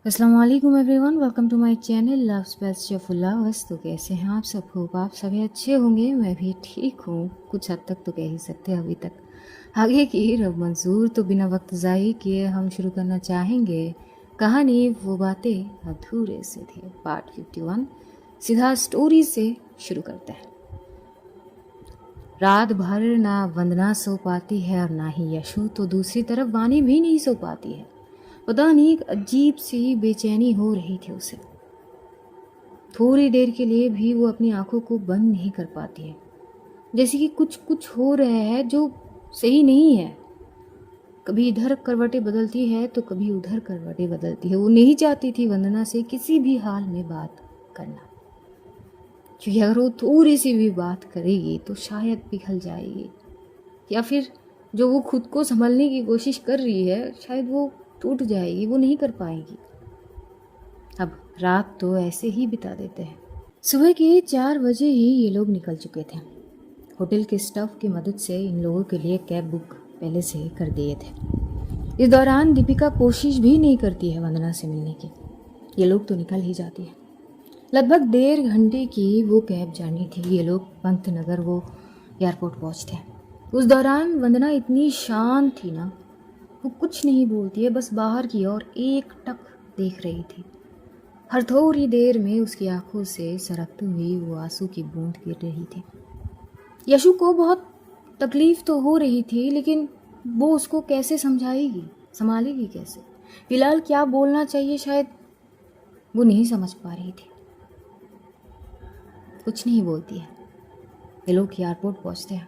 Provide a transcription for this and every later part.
अस्सलाम वालेकुम everyone, welcome to my channel love space Shefullah. तो कैसे हैं आप सब? होप आप सभी अच्छे होंगे। मैं भी ठीक हूँ, कुछ हद तक तो कह ही सकते हैं। अभी तक आगे की रब मंजूर। तो बिना वक्त ज़ाय किए हम शुरू करना चाहेंगे कहानी वो बातें अधूरे से थे, पार्ट 51। सीधा स्टोरी से शुरू करते हैं। रात भर ना वंदना सो पाती है और ना ही यशु, तो दूसरी तरफ वानी भी नहीं सो पाती है। पता नहीं, एक अजीब सी बेचैनी हो रही थी उसे। थोड़ी देर के लिए भी वो अपनी आंखों को बंद नहीं कर पाती है, जैसे कि कुछ कुछ हो रहा है जो सही नहीं है। कभी इधर करवटें बदलती है तो कभी उधर करवटें बदलती है। वो नहीं चाहती थी वंदना से किसी भी हाल में बात करना, क्योंकि अगर वो थोड़ी सी भी बात करेगी तो शायद पिघल जाएगी, या फिर जो वो खुद को संभलने की कोशिश कर रही है शायद वो टूट जाएगी, वो नहीं कर पाएगी। अब रात तो ऐसे ही बिता देते हैं। सुबह के 4 बजे ही ये लोग निकल चुके थे। होटल के स्टाफ की मदद से इन लोगों के लिए कैब बुक पहले से कर दिए थे। इस दौरान दीपिका कोशिश भी नहीं करती है वंदना से मिलने की। ये लोग तो निकल ही जाती है। लगभग 1.5 घंटे की वो कैब जानी थी। ये लोग पंत नगर वो एयरपोर्ट पहुंचते हैं। उस दौरान वंदना इतनी शांत थी ना, वो कुछ नहीं बोलती है, बस बाहर की ओर एक टक देख रही थी। हर थोड़ी देर में उसकी आंखों से सरकती हुई वो आंसू की बूंद गिर रही थी। यशु को बहुत तकलीफ तो हो रही थी, लेकिन वो उसको कैसे समझाएगी, संभालेगी कैसे? फिलहाल क्या बोलना चाहिए शायद वो नहीं समझ पा रही थी। कुछ नहीं बोलती है। ये लोग एयरपोर्ट पहुंचते हैं।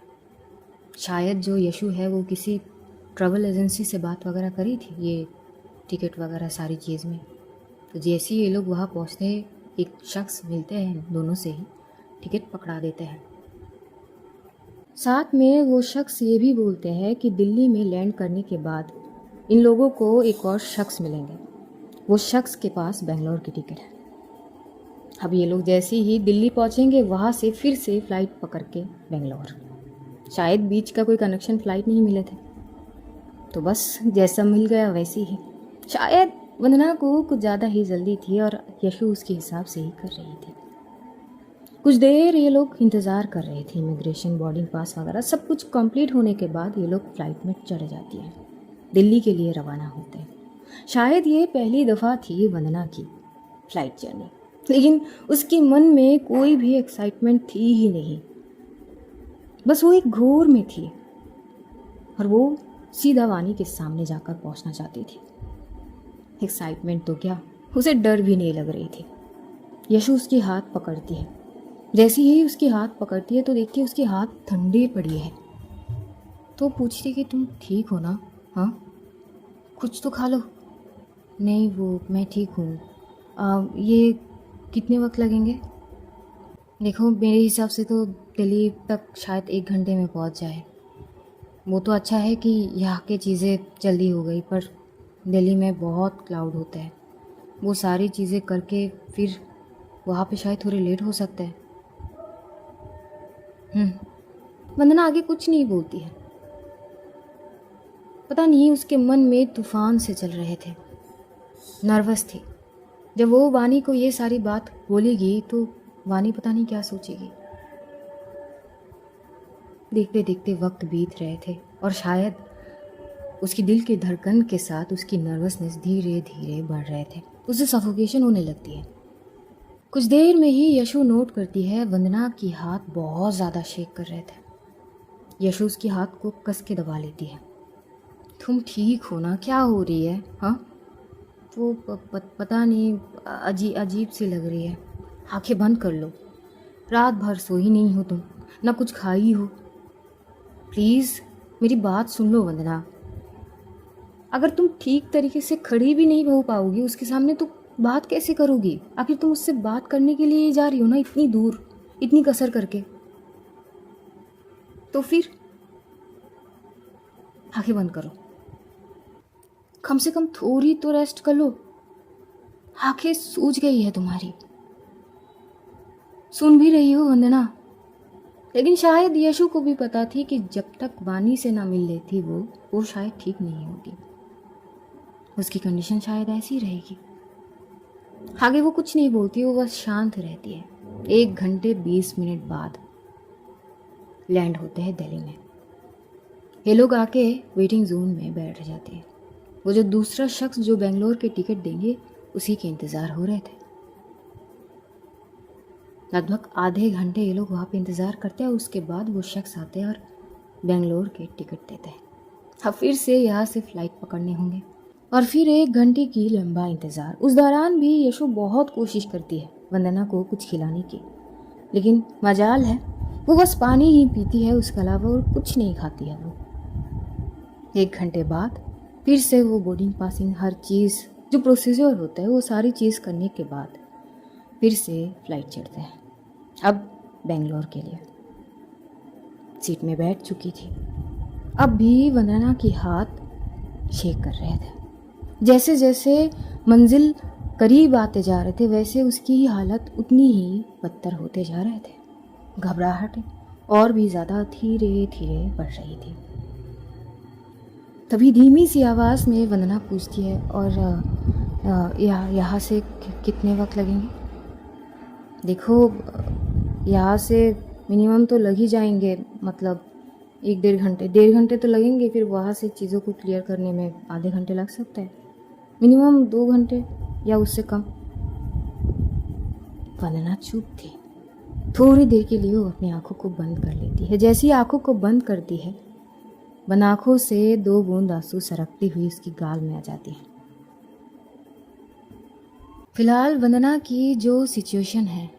शायद जो यशु है वो किसी ट्रैवल एजेंसी से बात वगैरह करी थी, ये टिकट वगैरह सारी चीज़ में। तो जैसे ही ये लोग वहाँ पहुँचते हैं, एक शख्स मिलते हैं, दोनों से ही टिकट पकड़ा देते हैं। साथ में वो शख्स ये भी बोलते हैं कि दिल्ली में लैंड करने के बाद इन लोगों को एक और शख्स मिलेंगे। वो शख्स के पास बेंगलोर की टिकट है। अब ये लोग जैसे ही दिल्ली पहुँचेंगे, वहाँ से फिर से फ़्लाइट पकड़ के बेंगलोर। शायद बीच का कोई कनेक्शन फ़्लाइट नहीं मिले थे, तो बस जैसा मिल गया वैसे ही। शायद वंदना को कुछ ज़्यादा ही जल्दी थी और यशु उसके हिसाब से ही कर रही थी। कुछ देर ये लोग इंतज़ार कर रहे थे। इमिग्रेशन, बोर्डिंग पास वगैरह सब कुछ कंप्लीट होने के बाद ये लोग फ़्लाइट में चढ़ जाती हैं, दिल्ली के लिए रवाना होते हैं। शायद ये पहली दफ़ा थी वंदना की फ़्लाइट जर्नी, लेकिन उसके मन में कोई भी एक्साइटमेंट थी ही नहीं। बस वो एक घोर में थी और वो सीधा वानी के सामने जाकर पहुंचना चाहती थी। एक्साइटमेंट तो क्या, उसे डर भी नहीं लग रही थी। यशु उसकी हाथ पकड़ती है। जैसे ही उसकी हाथ पकड़ती है तो देखती है उसके हाथ ठंडे पड़ी है। तो पूछती कि तुम ठीक हो ना? हाँ, कुछ तो खा लो। नहीं, वो मैं ठीक हूँ। ये कितने वक्त लगेंगे? देखो, मेरे हिसाब से तो दिल्ली तक शायद 1 घंटे में पहुँच जाए। वो तो अच्छा है कि यहाँ की चीज़ें जल्दी हो गई, पर दिल्ली में बहुत क्लाउड होता है। वो सारी चीज़ें करके फिर वहाँ पे शायद थोड़े लेट हो सकते हैं। वंदना आगे कुछ नहीं बोलती है। पता नहीं उसके मन में तूफान से चल रहे थे। नर्वस थी। जब वो वानी को ये सारी बात बोलेगी तो वानी पता नहीं क्या सोचेगी। देखते देखते वक्त बीत रहे थे और शायद उसकी दिल की धड़कन के साथ उसकी नर्वसनेस धीरे धीरे बढ़ रहे थे। उसे सफोकेशन होने लगती है। कुछ देर में ही यशु नोट करती है वंदना की हाथ बहुत ज़्यादा शेक कर रहे थे। यशु उसके हाथ को कस के दबा लेती है। तुम ठीक हो ना? क्या हो रही है? हाँ, वो पता नहीं, अजीब सी लग रही है। आंखें बंद कर लो। रात भर सोई नहीं हो तुम, ना कुछ खाई हो। प्लीज़ मेरी बात सुन लो वंदना। अगर तुम ठीक तरीके से खड़ी भी नहीं हो पाओगी उसके सामने तो बात कैसे करोगी? आखिर तुम उससे बात करने के लिए जा रही हो ना, इतनी दूर, इतनी कसर करके। तो फिर आंखें बंद करो। कम से कम थोड़ी तो रेस्ट कर लो। आंखें सूज गई है तुम्हारी। सुन भी रही हो वंदना? लेकिन शायद यशु को भी पता थी कि जब तक वानी से ना मिल लेती वो शायद ठीक नहीं होगी। उसकी कंडीशन शायद ऐसी रहेगी। आगे वो कुछ नहीं बोलती, वो बस शांत रहती है। 1 घंटे 20 मिनट बाद लैंड होते हैं दिल्ली में। ये लोग आके वेटिंग जोन में बैठ जाते हैं। वो जो दूसरा शख्स जो बेंगलोर के टिकट देंगे उसी के इंतज़ार हो रहे थे। लगभग आधे घंटे ये लोग वहाँ पे इंतज़ार करते हैं। उसके बाद वो शख्स आते हैं और बेंगलोर के टिकट देते हैं। अब फिर से यहाँ से फ़्लाइट पकड़ने होंगे और फिर 1 घंटे की लंबा इंतज़ार। उस दौरान भी यशु बहुत कोशिश करती है वंदना को कुछ खिलाने की, लेकिन मजाल है वो बस पानी ही पीती है, उसके अलावा और कुछ नहीं खाती है वो। 1 घंटे बाद फिर से वो बोर्डिंग पासिंग हर चीज़ जो प्रोसीजर होता है वो सारी चीज़ करने के बाद फिर से फ्लाइट चढ़ते हैं, अब बेंगलोर के लिए। सीट में बैठ चुकी थी। अब भी वंदना की हाथ शेक कर रहे थे। जैसे जैसे मंजिल करीब आते जा रहे थे वैसे उसकी हालत उतनी ही बदतर होते जा रहे थे। घबराहट और भी ज़्यादा धीरे धीरे बढ़ रही थी। तभी धीमी सी आवाज़ में वंदना पूछती है, और यहाँ से कितने वक्त लगेंगे? देखो, यहाँ से मिनिमम तो लग ही जाएंगे, मतलब 1-1.5 घंटे तो लगेंगे। फिर वहाँ से चीज़ों को क्लियर करने में आधे घंटे लग सकता है, मिनिमम 2 घंटे या उससे कम। वंदना चुप थी। थोड़ी देर के लिए वो अपनी आंखों को बंद कर लेती है। जैसी आंखों को बंद करती है, बंद आंखों से 2 बूंद आंसू सरकती हुई उसकी गाल में आ जाती है। फिलहाल वंदना की जो सिचुएशन है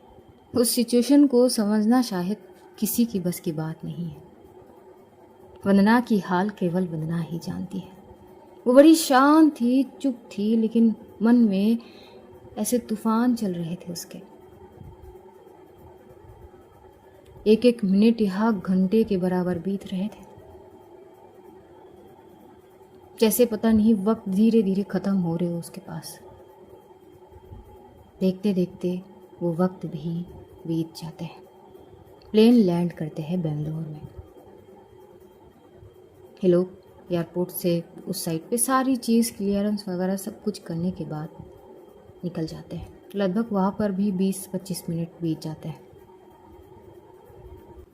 उस सिचुएशन को समझना शायद किसी की बस की बात नहीं है। वंदना की हाल केवल वंदना ही जानती है। वो बड़ी शांत थी, चुप थी, लेकिन मन में ऐसे तूफान चल रहे थे उसके। एक एक मिनट यहाँ घंटे के बराबर बीत रहे थे। जैसे पता नहीं वक्त धीरे धीरे खत्म हो रहे हो उसके पास। देखते देखते वो वक्त भी बीत जाते हैं। प्लेन लैंड करते हैं बेंगलोर में। ये लोग एयरपोर्ट से उस साइड पे सारी चीज़ क्लियरेंस वगैरह सब कुछ करने के बाद निकल जाते हैं। लगभग वहाँ पर भी 20-25 मिनट बीत जाते हैं।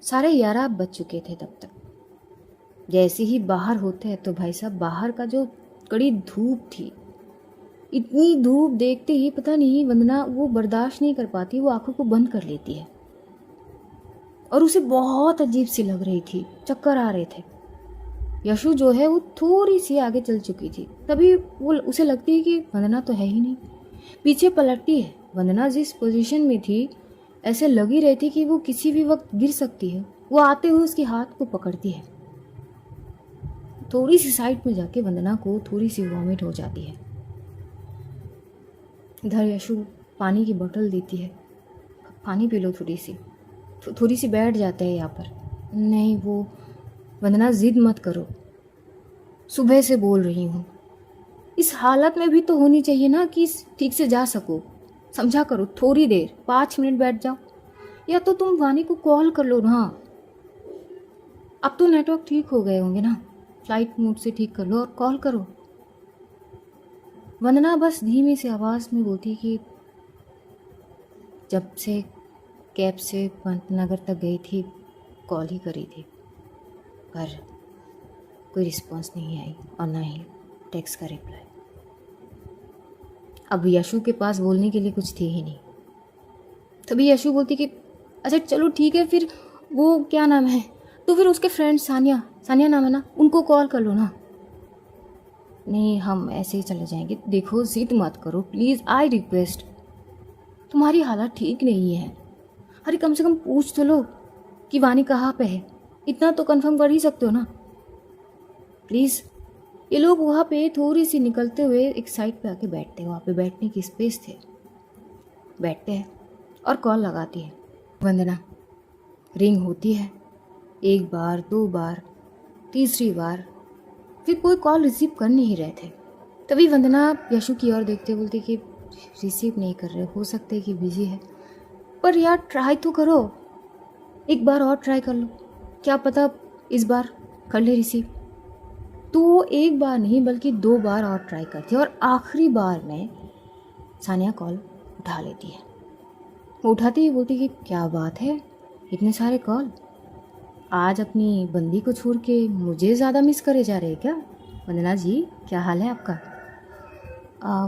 11:30 बज चुके थे तब तक। जैसे ही बाहर होते हैं तो भाई साहब बाहर का जो कड़ी धूप थी, इतनी धूप देखते ही पता नहीं वंदना वो बर्दाश्त नहीं कर पाती, वो आंखों को बंद कर लेती है और उसे बहुत अजीब सी लग रही थी, चक्कर आ रहे थे। यशु जो है वो थोड़ी सी आगे चल चुकी थी। तभी वो उसे लगती है कि वंदना तो है ही नहीं। पीछे पलटती है। वंदना जिस पोजीशन में थी ऐसे लग ही रही थी कि वो किसी भी वक्त गिर सकती है। वो आते हुए उसके हाथ को पकड़ती है। थोड़ी सी साइड में जाके वंदना को थोड़ी सी वॉमिट हो जाती है। इधर यशु पानी की बोतल देती है, पानी पी लो थोड़ी सी बैठ जाते हैं यहाँ पर। नहीं, वो वंदना जिद मत करो, सुबह से बोल रही हूँ। इस हालत में भी तो होनी चाहिए ना कि ठीक से जा सको, समझा करो। थोड़ी देर 5 मिनट बैठ जाओ, या तो तुम वानी को कॉल कर लो ना। अब तो नेटवर्क ठीक हो गए होंगे ना, फ्लाइट मोड से ठीक कर लो और कॉल करो। वंदना बस धीमी सी आवाज़ में बोलती कि जब से कैब से पंतनगर तक गई थी कॉल ही करी थी, पर कोई रिस्पॉन्स नहीं आई और ना ही टेक्स्ट का रिप्लाई। अब यशु के पास बोलने के लिए कुछ थी ही नहीं। तभी यशु बोलती कि अच्छा चलो ठीक है, फिर वो क्या नाम है, तो फिर उसके फ्रेंड सानिया नाम है ना, उनको कॉल कर लो ना। नहीं, हम ऐसे ही चले जाएंगे। देखो जिद मत करो प्लीज़, आई रिक्वेस्ट, तुम्हारी हालत ठीक नहीं है। अरे कम से कम पूछ तो लो कि वानी कहाँ पे है, इतना तो कंफर्म कर ही सकते हो ना प्लीज़। ये लोग वहाँ पे थोड़ी सी निकलते हुए एक साइड पे आके बैठते हैं। वहाँ पे बैठने की स्पेस थे, बैठते हैं और कॉल लगाती है वंदना। रिंग होती है, 1 बार 2 बार, तीसरी बार, फिर कोई कॉल रिसीव कर नहीं रहे थे। तभी वंदना यशु की ओर देखते बोलती कि रिसीव नहीं कर रहे, हो सकता है कि बिजी है, पर यार ट्राई तो करो, एक बार और ट्राई कर लो, क्या पता इस बार कर ले रिसीव। तो वो 1 बार नहीं बल्कि 2 बार और ट्राई करती है और आखिरी बार में सानिया कॉल उठा लेती है। वो उठाती ही बोलती कि क्या बात है, इतने सारे कॉल, आज अपनी बंदी को छोड़ के मुझे ज़्यादा मिस करे जा रहे हैं क्या? वंदना जी, क्या हाल है आपका?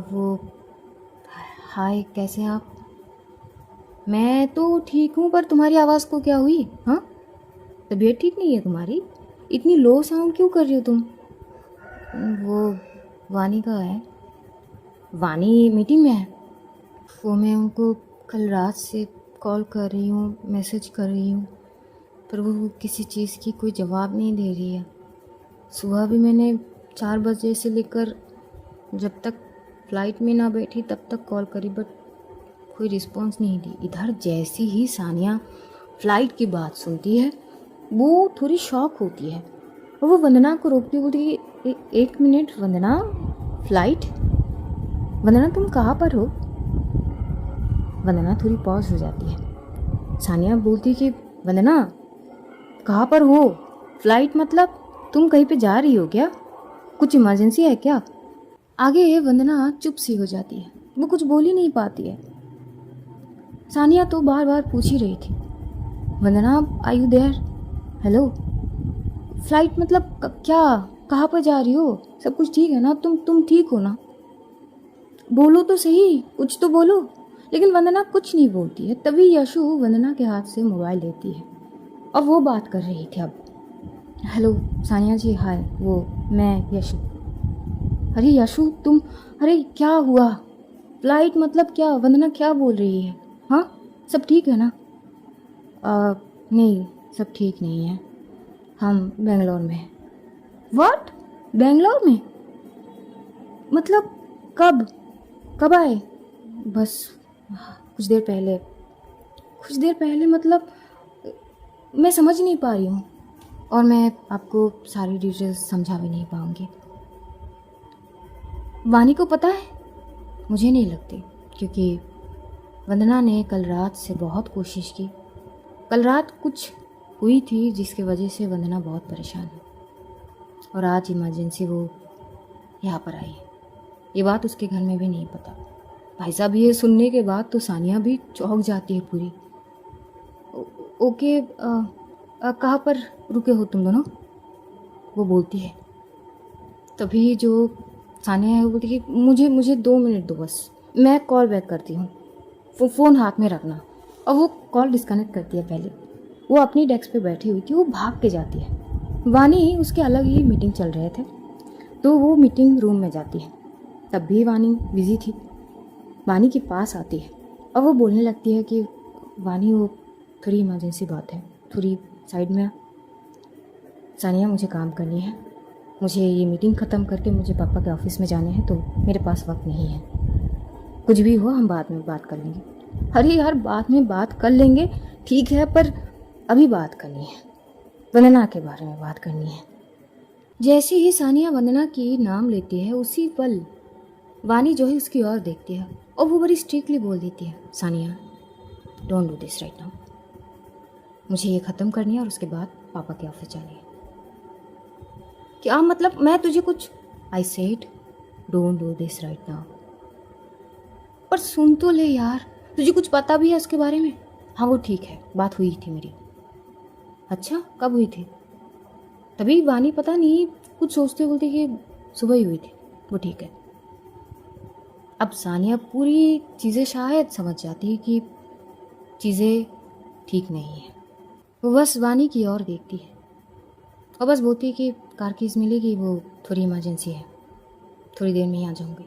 वो हाय, कैसे हैं आप? मैं तो ठीक हूँ, पर तुम्हारी आवाज़ को क्या हुई? हाँ, तबीयत ठीक नहीं है तुम्हारी? इतनी लो साउंड क्यों कर रही हो तुम? वो वानी का है। वानी मीटिंग में है। वो मैं उनको कल रात से कॉल कर रही हूँ, मैसेज कर रही हूँ, पर वो किसी चीज़ की कोई जवाब नहीं दे रही है। सुबह भी मैंने 4 बजे से लेकर जब तक फ़्लाइट में ना बैठी तब तक कॉल करी, बट कोई रिस्पॉन्स नहीं दी। इधर जैसी ही सानिया फ़्लाइट की बात सुनती है, वो थोड़ी शॉक होती है और वो वंदना को रोकती हुई बोलती है, एक मिनट वंदना, फ़्लाइट? वंदना तुम कहाँ पर हो? वंदना थोड़ी पॉज हो जाती है। सानिया बोलती कि वंदना कहाँ पर हो? फ़्लाइट मतलब तुम कहीं पे जा रही हो क्या? कुछ इमरजेंसी है क्या? आगे वंदना चुप सी हो जाती है, वो कुछ बोल ही नहीं पाती है। सानिया तो बार बार पूछ ही रही थी, Vandana are you there? Hello? Flight मतलब क्या? कहाँ पर जा रही हो? सब कुछ ठीक है ना? तुम ठीक हो ना? बोलो तो सही, कुछ तो बोलो। लेकिन वंदना कुछ नहीं बोलती है। तभी यशु वंदना के हाथ से मोबाइल लेती है और वो बात कर रही थी अब। हेलो सानिया जी, हाय, वो मैं यशु। अरे यशु तुम, अरे क्या हुआ? फ़्लाइट मतलब क्या? वंदना क्या बोल रही है? हाँ, सब ठीक है ना? नहीं, सब ठीक नहीं है। हम बेंगलोर में हैं। व्हाट? बेंगलोर में? मतलब कब? कब आए? बस कुछ देर पहले। कुछ देर पहले मतलब मैं समझ नहीं पा रही हूँ, और मैं आपको सारी डिटेल्स समझा भी नहीं पाऊँगी। वानी को पता है? मुझे नहीं लगती, क्योंकि वंदना ने कल रात से बहुत कोशिश की। कल रात कुछ हुई थी जिसकी वजह से वंदना बहुत परेशान है, और आज इमरजेंसी वो यहाँ पर आई है। ये बात उसके घर में भी नहीं पता। भाई साहब ये सुनने के बाद तो सानिया भी चौंक जाती है पूरी। ओके, कहाँ पर रुके हो तुम दोनों? वो बोलती है। तभी जो सानिया है वो बोलती है कि मुझे 2 मिनट दो बस, मैं कॉल बैक करती हूँ, फ़ोन हाथ में रखना। और वो कॉल डिस्कनेक्ट करती है। पहले वो अपनी डेस्क पे बैठी हुई थी, वो भाग के जाती है। वानी उसके अलग ही मीटिंग चल रहे थे, तो वो मीटिंग रूम में जाती है। तब भी वानी बिजी थी। वानी के पास आती है और वो बोलने लगती है कि वानी, वो थोड़ी इमरजेंसी बात है, थोड़ी साइड में आ। सानिया, मुझे काम करनी है, मुझे ये मीटिंग ख़त्म करके मुझे पापा के ऑफिस में जाने हैं, तो मेरे पास वक्त नहीं है। कुछ भी हो हम बाद में बात कर लेंगे। अरे यार, बाद में बात कर लेंगे ठीक है, पर अभी बात करनी है, वंदना के बारे में बात करनी है। जैसे ही सानिया वंदना की नाम लेती है, उसी पल वानी जो है उसकी ओर देखती है और वो बड़ी स्ट्रिक्टली बोल देती है, Sania don't do this right now, मुझे ये ख़त्म करनी है और उसके बाद पापा के ऑफिस जानी है। क्या मतलब? मैं तुझे कुछ, I said don't do this right now. पर सुन तो ले यार, तुझे कुछ पता भी है उसके बारे में? हाँ वो ठीक है, बात हुई थी मेरी। अच्छा, कब हुई थी? तभी वानी पता नहीं कुछ सोचते बोलते कि सुबह ही हुई थी। वो ठीक है। अब सानिया पूरी चीज़ें शायद समझ जाती है कि चीज़ें ठीक नहीं है। वो बस वानी की ओर देखती है और बस बोलती है कि कार कीज़ मिलेगी, वो थोड़ी इमरजेंसी है, थोड़ी देर में ही आ जाऊँगी।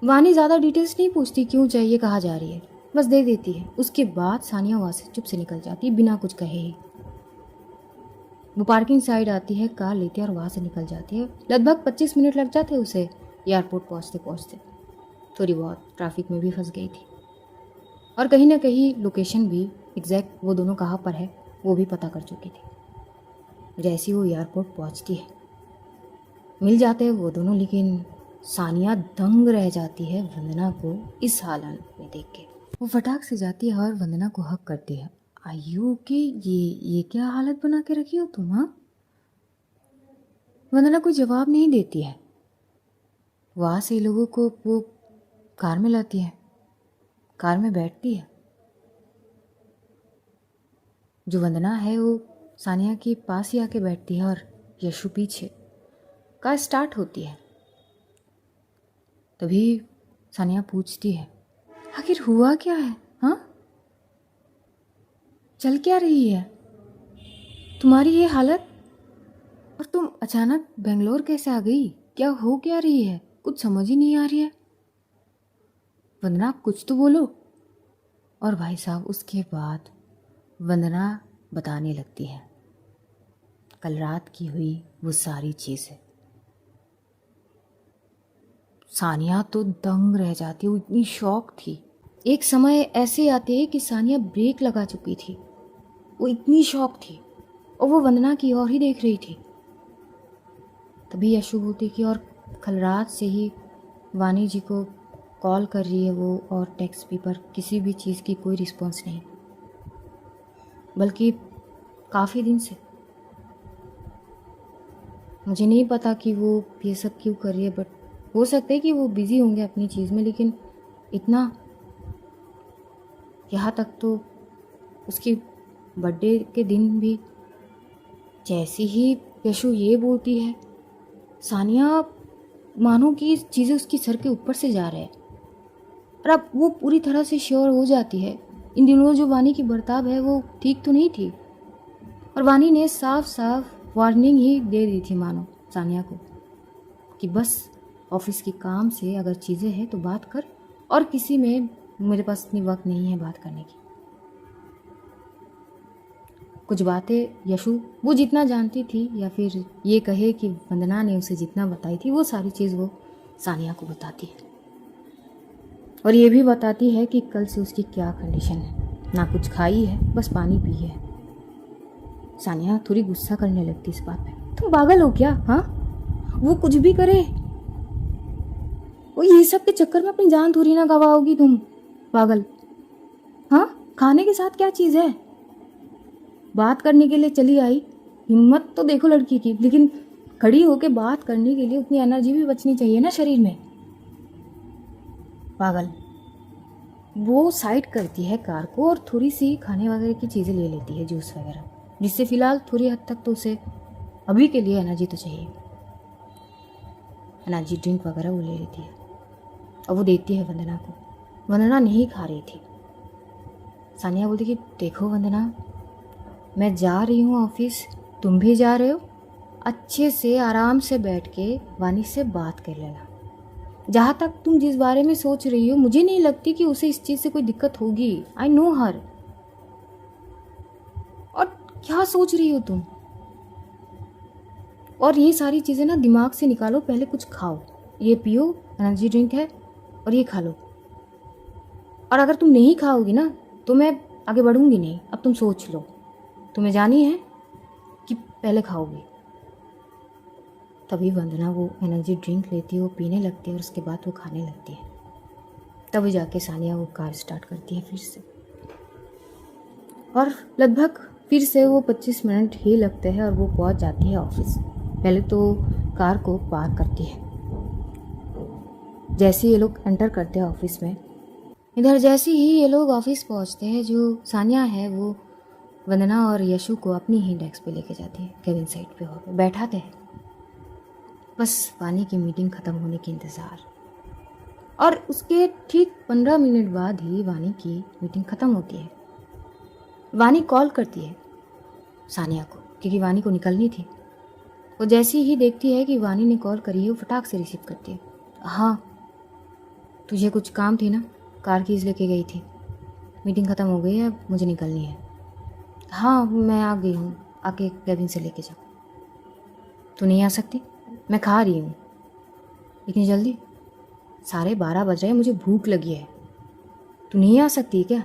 वानी ज़्यादा डिटेल्स नहीं पूछती, क्यों चाहिए, कहाँ जा रही है, बस दे देती है। उसके बाद सानिया वहाँ से चुप से निकल जाती है बिना कुछ कहे ही। वो पार्किंग साइड आती है, कार लेती है और वहाँ से निकल जाती है। लगभग 25 मिनट लग जाते उसे एयरपोर्ट पहुँचते पहुँचते। थोड़ी बहुत ट्रैफिक में भी फंस गई थी और कहीं ना कहीं लोकेशन भी एग्जैक्ट वो दोनों कहाँ पर है वो भी पता कर चुकी थी। जैसे ही वो एयरपोर्ट पहुँचती है, मिल जाते हैं वो दोनों, लेकिन सानिया दंग रह जाती है वंदना को इस हालत में देख के। वो फटाक से जाती है और वंदना को हक करती है। आयु के ये क्या हालत बना के रखी हो तुम? हाँ, वंदना कोई जवाब नहीं देती है। वहाँ से लोगों को वो कार में लाती है, कार में बैठती है। जो वंदना है वो सानिया के पास ही आके बैठती है और यशु पीछे। कार स्टार्ट होती है। तभी सानिया पूछती है, आखिर हुआ क्या है? हाँ, चल क्या रही है तुम्हारी ये हालत? और तुम अचानक बेंगलोर कैसे आ गई? क्या हो क्या रही है? कुछ समझ ही नहीं आ रही है। वंदना कुछ तो बोलो। और भाई साहब उसके बाद वंदना बताने लगती है कल रात की हुई वो सारी चीज़ें। सानिया तो दंग रह जाती, वो इतनी शॉक थी। एक समय ऐसे आते कि सानिया ब्रेक लगा चुकी थी, वो इतनी शॉक थी और वो वंदना की ओर ही देख रही थी। तभी यशु बोलती कि और कल रात से ही वानी जी को कॉल कर रही है वो, और टेक्स्ट भी, पर किसी भी चीज़ की कोई रिस्पॉन्स नहीं, बल्कि काफ़ी दिन से। मुझे नहीं पता कि वो ये सब क्यों कर रही है, बट हो सकता है कि वो बिज़ी होंगे अपनी चीज़ में, लेकिन इतना, यहाँ तक तो उसकी बर्थडे के दिन भी जैसे ही यशु ये बोलती है, सानिया मानो कि चीज़ें उसकी सर के ऊपर से जा रहे हैं। और अब वो पूरी तरह से श्योर हो जाती है इन दिनों जो वानी की बर्ताव है वो ठीक तो नहीं थी। और वानी ने साफ साफ वार्निंग ही दे दी थी मानो सानिया को कि बस ऑफिस के काम से अगर चीज़ें हैं तो बात कर, और किसी में मेरे पास इतनी वक्त नहीं है बात करने की। कुछ बातें यशु वो जितना जानती थी, या फिर ये कहे कि वंदना ने उसे जितना बताई थी, वो सारी चीज़ वो सानिया को बताती है। और ये भी बताती है कि कल से उसकी क्या कंडीशन है। ना कुछ खाई है, बस पानी पी है। सानिया थोड़ी गुस्सा करने लगती इस बात पे। तुम पागल हो क्या? हाँ, वो कुछ भी करे, वो ये सब के चक्कर में अपनी जान थोड़ी ना गवाओगी तुम, पागल। हाँ, खाने के साथ क्या चीज़ है? बात करने के लिए चली आई, हिम्मत तो देखो लड़की की, लेकिन खड़ी होके बात करने के लिए उतनी एनर्जी भी बचनी चाहिए ना शरीर में, पागल। वो साइड करती है कार को और थोड़ी सी खाने वगैरह की चीज़ें ले लेती है, जूस वगैरह, जिससे फिलहाल थोड़ी हद तक तो उसे अभी के लिए एनर्जी तो चाहिए। एनर्जी ड्रिंक वगैरह वो ले लेती है और वो देती है वंदना को। वंदना नहीं खा रही थी। सानिया बोलती कि देखो वंदना, मैं जा रही हूँ ऑफिस, तुम भी जा रहे हो, अच्छे से आराम से बैठ के वानी से बात कर लेना। जहाँ तक तुम जिस बारे में सोच रही हो, मुझे नहीं लगती कि उसे इस चीज़ से कोई दिक्कत होगी। आई नो हर। और क्या सोच रही हो तुम? और ये सारी चीज़ें ना दिमाग से निकालो, पहले कुछ खाओ, ये पियो, एनर्जी ड्रिंक है, और ये खा लो। और अगर तुम नहीं खाओगी ना तो मैं आगे बढ़ूंगी नहीं। अब तुम सोच लो, तुम्हें जानी है कि पहले खाओगी। तभी वंदना वो एनर्जी ड्रिंक लेती है, वो पीने लगती है और उसके बाद वो खाने लगती है। तभी जाके सानिया वो कार स्टार्ट करती है फिर से, और लगभग फिर से वो 25 मिनट ही लगते हैं और वो पहुंच जाती है ऑफिस। पहले तो कार को पार्क करती है। जैसे ये लोग एंटर करते हैं ऑफिस में, इधर जैसे ही ये लोग ऑफिस पहुंचते हैं, जो सानिया है वो वंदना और यशु को अपनी ही डेस्क पे लेके जाती है, केबिन साइड पे और बैठाते हैं। बस वानी की मीटिंग ख़त्म होने के इंतज़ार। और उसके ठीक 15 मिनट बाद ही वानी की मीटिंग ख़त्म होती है। वानी कॉल करती है सानिया को, क्योंकि वानी को निकलनी थी। वो जैसी ही देखती है कि वानी ने कॉल करी है, वो फटाक से रिसीव करती है। हाँ, तुझे कुछ काम थी ना, कार कीज़ लेके गई थी, मीटिंग ख़त्म हो गई है, अब मुझे निकलनी है। हाँ, मैं आ गई हूँ, आके केबिन से लेके जाओ। तू नहीं आ सकती? मैं खा रही हूँ। इतनी जल्दी? 12:30 बज रहे हैं, मुझे भूख लगी है। तू नहीं आ सकती क्या?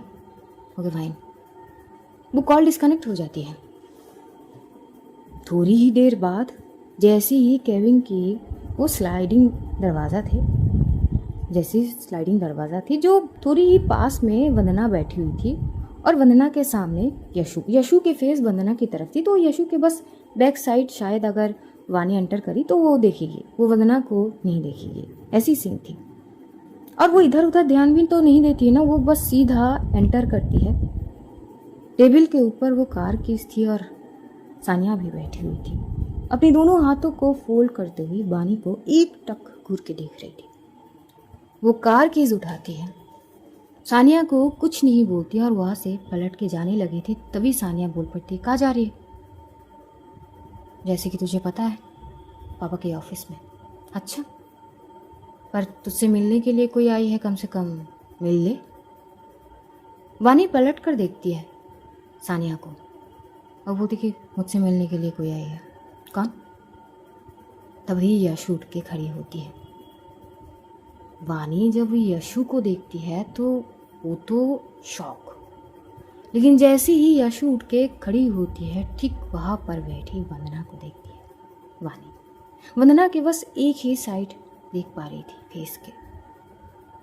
Okay fine. वो कॉल डिस्कनेक्ट हो जाती है। थोड़ी ही देर बाद जैसे ही केबिन की वो स्लाइडिंग दरवाज़ा थे, जैसी स्लाइडिंग दरवाज़ा थी जो थोड़ी ही पास में वंदना बैठी हुई थी, और वंदना के सामने यशु के फेस वंदना की तरफ थी, तो यशु के बस बैक साइड शायद अगर वानी एंटर करी तो वो देखेगी, वो वंदना को नहीं देखेगी, ऐसी सीन थी। और वो इधर उधर ध्यान भी तो नहीं देती है ना, वो बस सीधा एंटर करती है। टेबल के ऊपर वो कार कीज थी और सानिया भी बैठी हुई थी, अपने दोनों हाथों को फोल्ड करते हुए वानी को एक टक घूर के देख रही थी। वो कार कीज उठाती है, सानिया को कुछ नहीं बोलती और वहां से पलट के जाने लगी थी। तभी सानिया बोल पड़ती, कहाँ जा रही है? जैसे कि तुझे पता है, पापा के ऑफिस में। अच्छा, पर तुझसे मिलने के लिए कोई आई है, कम से कम मिल ले। वानी पलट कर देखती है सानिया को और वो देखी मुझसे मिलने के लिए कोई आई है। कौन? तभी यशु उठ के खड़ी होती है। वानी जब यशु को देखती है तो वो तो शॉक, लेकिन जैसे ही यशु उठ के खड़ी होती है, ठीक वहां पर बैठी वंदना को देखती है। वानी वंदना के बस एक ही साइड देख पा रही थी फेस के,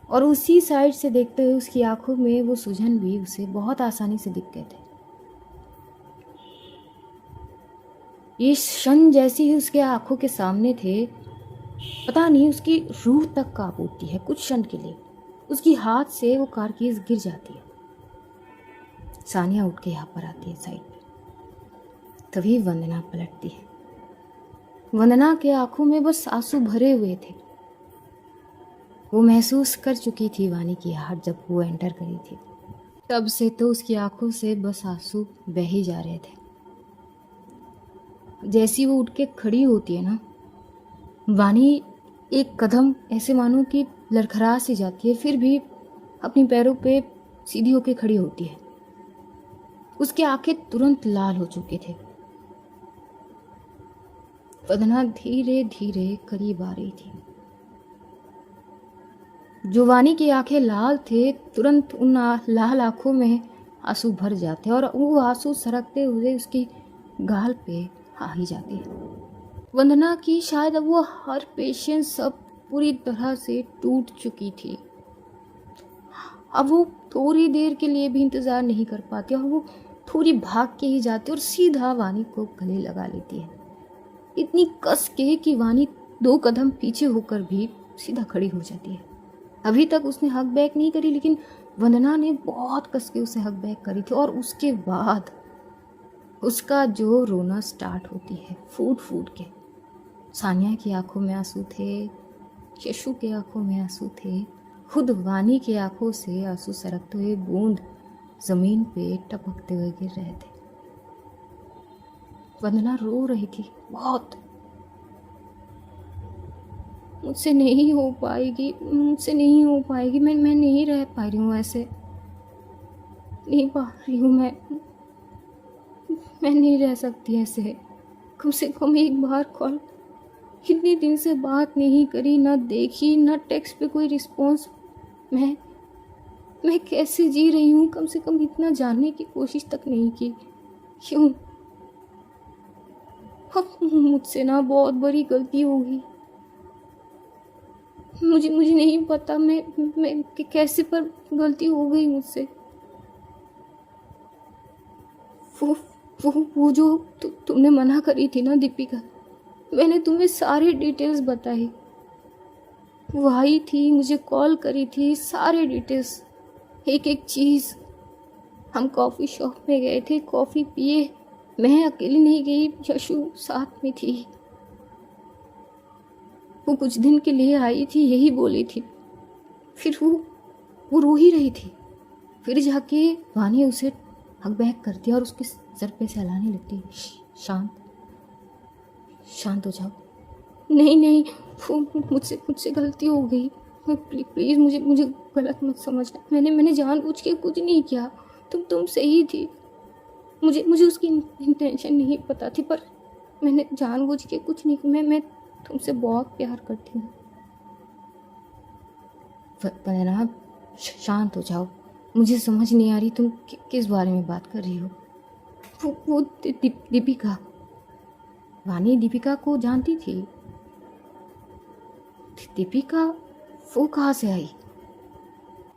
और उसी साइड से देखते हुए उसकी आंखों में वो सुजन भी उसे बहुत आसानी से दिख गए थे। ये क्षण जैसे ही उसके आंखों के सामने थे, पता नहीं उसकी रूह तक कांप उठती है। कुछ क्षण के लिए उसकी हाथ से वो कार कीज गिर जाती है। सानिया उठ के यहाँ पर आती है साइड पे। तभी वंदना पलटती है। वंदना के आंखों में बस आंसू भरे हुए थे। वो महसूस कर चुकी थी वानी की आहट जब वो एंटर करी थी। तब से तो उसकी आंखों से बस आंसू बह ही जा रहे थे। जैसी वो उठ के खड़ी होती है ना, वानी एक कदम ऐसे मानो कि लड़खड़ा सी जाती है, फिर भी अपनी पैरों पे सीधी होके खड़ी होती है। उसकी आंखें तुरंत लाल हो चुके थे। वंदना धीरे धीरे करीब आ रही थी। जो वानी की आंखें लाल थे, तुरंत उन लाल आंखों में आंसू भर जाते और वो आंसू सरकते हुए उसकी गाल पे आ ही जाते हैं। वंदना की शायद अब वो हर पेशेंस सब पूरी तरह से टूट चुकी थी। अब वो थोड़ी देर के लिए भी इंतजार नहीं कर पाती और वो थोड़ी भाग के ही जाती और सीधा वानी को गले लगा लेती है, इतनी कस के कि वानी 2 कदम पीछे होकर भी सीधा खड़ी हो जाती है। अभी तक उसने हक बैक नहीं करी, लेकिन वंदना ने बहुत कस के उसे हक बैक करी थी। और उसके बाद उसका जो रोना स्टार्ट होती है फूट फूट के। सानिया की आंखों में आंसू थे, यशु के आंखों में आंसू थे, खुद वानी की आंखों से आंसू सरकते हुए बूंद जमीन पे टपकते हुए गिर रहे थे। वंदना रो रही थी बहुत। मुझसे नहीं हो पाएगी, मुझसे नहीं हो पाएगी, मैं नहीं रह पा रही हूँ, ऐसे नहीं पा रही हूँ, मैं नहीं रह सकती ऐसे। कम से कम एक बार कॉल। इतने दिन से बात नहीं करी, ना देखी, ना टेक्स्ट पे कोई रिस्पॉन्स। मैं कैसे जी रही हूँ? कम से कम इतना जानने की कोशिश तक नहीं की। क्यों? अब मुझसे ना बहुत बड़ी गलती हो गई। मुझे नहीं पता मैं कैसे, पर गलती हो गई मुझसे। वो जो तुमने मना करी थी ना दीपिका, मैंने तुम्हें सारे डिटेल्स बताई। वो आई थी, मुझे कॉल करी थी, सारे डिटेल्स, एक एक चीज़। हम कॉफ़ी शॉप में गए थे, कॉफ़ी पिए। मैं अकेली नहीं गई, यशु साथ में थी। वो कुछ दिन के लिए आई थी, यही बोली थी। फिर वो रो ही रही थी। फिर जाके वानी उसे हक बैक करती और उसके सर पे से हिलाने लगती, शांत हो जाओ। नहीं, मुझसे गलती हो गई। प्लीज़ मुझे गलत मत समझना। मैंने जानबूझ के कुछ नहीं किया। तुम सही थी। मुझे उसकी इंटेंशन नहीं पता थी, पर मैंने जानबूझ के कुछ नहीं किया। मैं तुमसे बहुत प्यार करती हूँ। वंदना, शांत हो जाओ। मुझे समझ नहीं आ रही तुम किस बारे में बात कर रही हो। वो दीपिका। वानी दीपिका को जानती थी। दीपिका वो कहाँ से आई?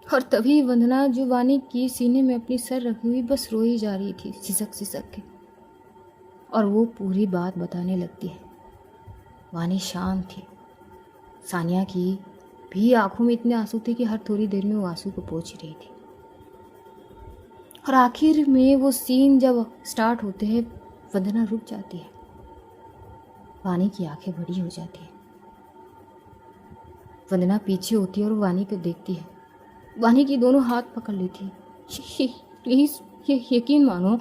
और तभी वंदना, जो वानी की सीने में अपनी सर रखी हुई बस रोई जा रही थी, सिसक के, और वो पूरी बात बताने लगती है। वानी शांत थी। सानिया की भी आंखों में इतने आंसू थे कि हर थोड़ी देर में वो आंसू को पोंछ रही थी। और आखिर में वो सीन जब स्टार्ट होते हैं, वंदना रुक जाती है, वानी की आंखें बड़ी हो जाती है। वंदना पीछे होती है और वानी को देखती है, वानी की दोनों हाथ पकड़ लेती है। प्लीज़ ये यकीन मानो,